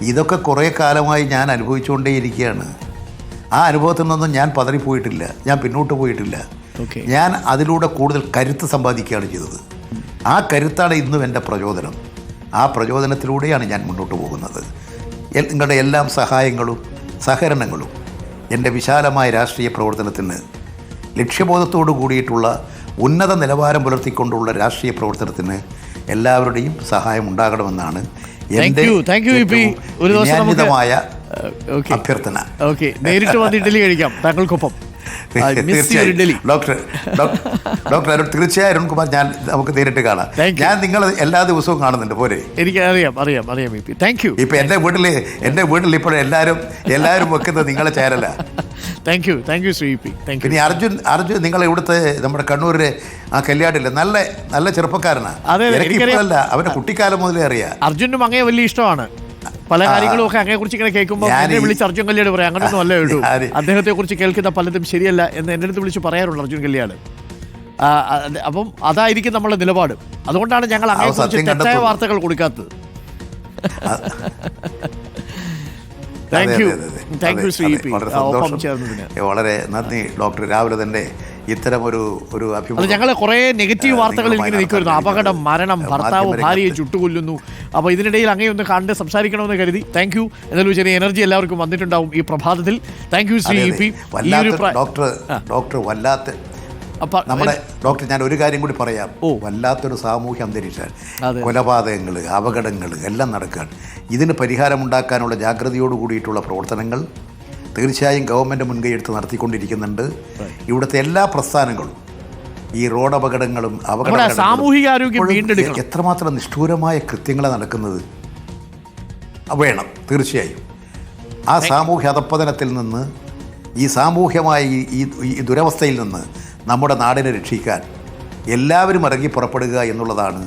ഇതൊക്കെ കുറേ കാലമായി ഞാൻ അനുഭവിച്ചുകൊണ്ടേയിരിക്കുകയാണ്. ആ അനുഭവത്തിൽ നിന്നൊന്നും ഞാൻ പതറിപ്പോയിട്ടില്ല, ഞാൻ പിന്നോട്ട് പോയിട്ടില്ല. ഞാൻ അതിലൂടെ കൂടുതൽ കരുത്ത് സമ്പാദിക്കുകയാണ് ചെയ്തത്. ആ കരുത്താണ് ഇന്നും എൻ്റെ പ്രചോദനം. ആ പ്രചോദനത്തിലൂടെയാണ് ഞാൻ മുന്നോട്ട് പോകുന്നത്. നിങ്ങളുടെ എല്ലാം സഹായങ്ങളും സഹകരണങ്ങളും എൻ്റെ വിശാലമായ രാഷ്ട്രീയ പ്രവർത്തനത്തിന്, ലക്ഷ്യബോധത്തോടു കൂടിയിട്ടുള്ള ഉന്നത നിലവാരം പുലർത്തിക്കൊണ്ടുള്ള രാഷ്ട്രീയ പ്രവർത്തനത്തിന് എല്ലാവരുടെയും സഹായം ഉണ്ടാകണമെന്നാണ് എൻ്റെ വിനീതമായ അഭ്യർത്ഥന. നേരിട്ട് വന്ന് ഇഡ്ഡലി കഴിക്കാം താങ്കൾക്കൊപ്പം. ഡോക്ടർ തീർച്ചയായും അരുൺകുമാർ, നമുക്ക് നേരിട്ട് കാണാം. ഞാൻ നിങ്ങൾ എല്ലാ ദിവസവും കാണുന്നുണ്ട് പോരെ? എനിക്ക് അറിയാം. Thank you. ഇപ്പൊ എൻ്റെ വീട്ടിൽ ഇപ്പോൾ എല്ലാവരും വെക്കുന്നത് നിങ്ങളെ ചേരല. Thank you Shri P. പിന്നെ അർജുൻ നിങ്ങൾ ഇവിടുത്തെ നമ്മുടെ കണ്ണൂരിലെ ആ കല്യാണില്ലേ, നല്ല ചെറുപ്പക്കാരനാണ്. എനിക്കിപ്പോഴല്ല, അവന്റെ കുട്ടിക്കാലം മുതലേ അറിയാം. അർജുനും അങ്ങേ വലിയ ഇഷ്ടമാണ്. പല കാര്യങ്ങളും ഒക്കെ അങ്ങയെ കുറിച്ച് ഇങ്ങനെ കേൾക്കുമ്പോൾ എന്നെ വിളിച്ച് അർജുൻ കല്യാട് പറയാം, അങ്ങനെയൊന്നും അല്ല കേട്ടു, അദ്ദേഹത്തെ കുറിച്ച് കേൾക്കുന്ന പലതും ശരിയല്ല എന്ന് എൻ്റെ അടുത്ത് വിളിച്ച് പറയാറുണ്ട് അർജുൻ കല്യാട്. അപ്പം അതായിരിക്കും നമ്മളെ നിലപാട്. അതുകൊണ്ടാണ് ഞങ്ങൾ അങ്ങയെ കുറിച്ച് തെറ്റായ വാർത്തകൾ കൊടുക്കാത്തത്. Thank you Shri P. ഒപ്പം ചേർന്നതിന് വളരെ നന്ദി ഡോക്ടർ. രാവിലെ തന്നെ ഇത്തരം ഒരു ഞങ്ങളെ കുറേ നെഗറ്റീവ് വാർത്തകൾ ഇങ്ങനെ നിൽക്കുമായിരുന്നു. അപകടം, മരണം, ഭർത്താവ് ഭാര്യയെ ചുട്ടുകൊല്ലുന്നു. അപ്പോൾ ഇതിനിടയിൽ അങ്ങനെയൊന്ന് കണ്ട് സംസാരിക്കണമെന്ന് കരുതി. Thank you. എന്നാലും ചെറിയ എനർജി എല്ലാവർക്കും വന്നിട്ടുണ്ടാവും ഈ പ്രഭാതത്തിൽ. Thank you Shri P. Doctor വല്ലാത്ത നമ്മുടെ ഡോക്ടർ, ഞാൻ ഒരു കാര്യം കൂടി പറയാം. വല്ലാത്തൊരു സാമൂഹ്യ അന്തരീക്ഷം, കൊലപാതകങ്ങൾ, അപകടങ്ങൾ എല്ലാം നടക്കുകയാണ്. ഇതിന് പരിഹാരമുണ്ടാക്കാനുള്ള ജാഗ്രതയോട് കൂടിയിട്ടുള്ള പ്രവർത്തനങ്ങൾ തീർച്ചയായും ഗവൺമെൻറ് മുൻകൈയെടുത്ത് നടത്തിക്കൊണ്ടിരിക്കുന്നുണ്ട്. ഇവിടുത്തെ എല്ലാ പ്രസ്ഥാനങ്ങളും ഈ റോഡ് അപകടങ്ങളും എത്രമാത്രം നിഷ്ഠൂരമായ കൃത്യങ്ങളാണ് നടക്കുന്നത് വേണം. തീർച്ചയായും ആ സാമൂഹ്യ അധപ്പതനത്തിൽ നിന്ന്, ഈ സാമൂഹ്യമായ ഈ ദുരവസ്ഥയിൽ നിന്ന് നമ്മുടെ നാടിനെ രക്ഷിക്കാൻ എല്ലാവരും ഇറങ്ങി പുറപ്പെടുക എന്നുള്ളതാണ്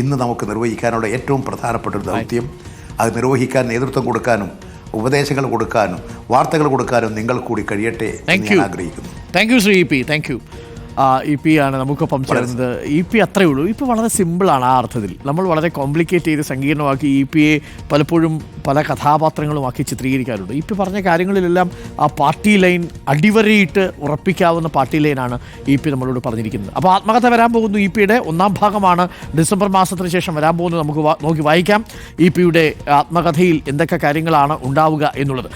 ഇന്ന് നമുക്ക് നിർവഹിക്കാനുള്ള ഏറ്റവും പ്രധാനപ്പെട്ട ഒരു ദൗത്യം. അത് നിർവഹിക്കാൻ നേതൃത്വം കൊടുക്കാനും ഉപദേശങ്ങൾ കൊടുക്കാനും വാർത്തകൾ കൊടുക്കാനും നിങ്ങൾ കൂടി കഴിയട്ടെ എന്ന് ഞാൻ ആഗ്രഹിക്കുന്നു. Thank you Shri E P. Thank you. E P ആണ് നമുക്കൊപ്പം ചേർന്നത്. ഇ പി അത്രയേ ഉള്ളൂ. ഇപ്പം വളരെ സിമ്പിളാണ് ആ അർത്ഥത്തിൽ. നമ്മൾ വളരെ കോംപ്ലിക്കേറ്റ് ചെയ്ത് സങ്കീർണമാക്കി ഇ പിയെ പലപ്പോഴും പല കഥാപാത്രങ്ങളുമാക്കി ചിത്രീകരിക്കാറുണ്ട്. ഇ പി പറഞ്ഞ കാര്യങ്ങളിലെല്ലാം ആ പാർട്ടി ലൈൻ അടിവരയിട്ട് ഉറപ്പിക്കാവുന്ന പാർട്ടി ലൈനാണ് ഇ പി നമ്മളോട് പറഞ്ഞിരിക്കുന്നത്. അപ്പോൾ ആത്മകഥ വരാൻ പോകുന്നു. ഇ പിയുടെ 1ാം ഭാഗമാണ് ഡിസംബർ മാസത്തിന് ശേഷം വരാൻ പോകുന്നത്. നമുക്ക് നോക്കി വായിക്കാം ഇ പിയുടെ ആത്മകഥയിൽ എന്തൊക്കെ കാര്യങ്ങളാണ് ഉണ്ടാവുക എന്നുള്ളത്.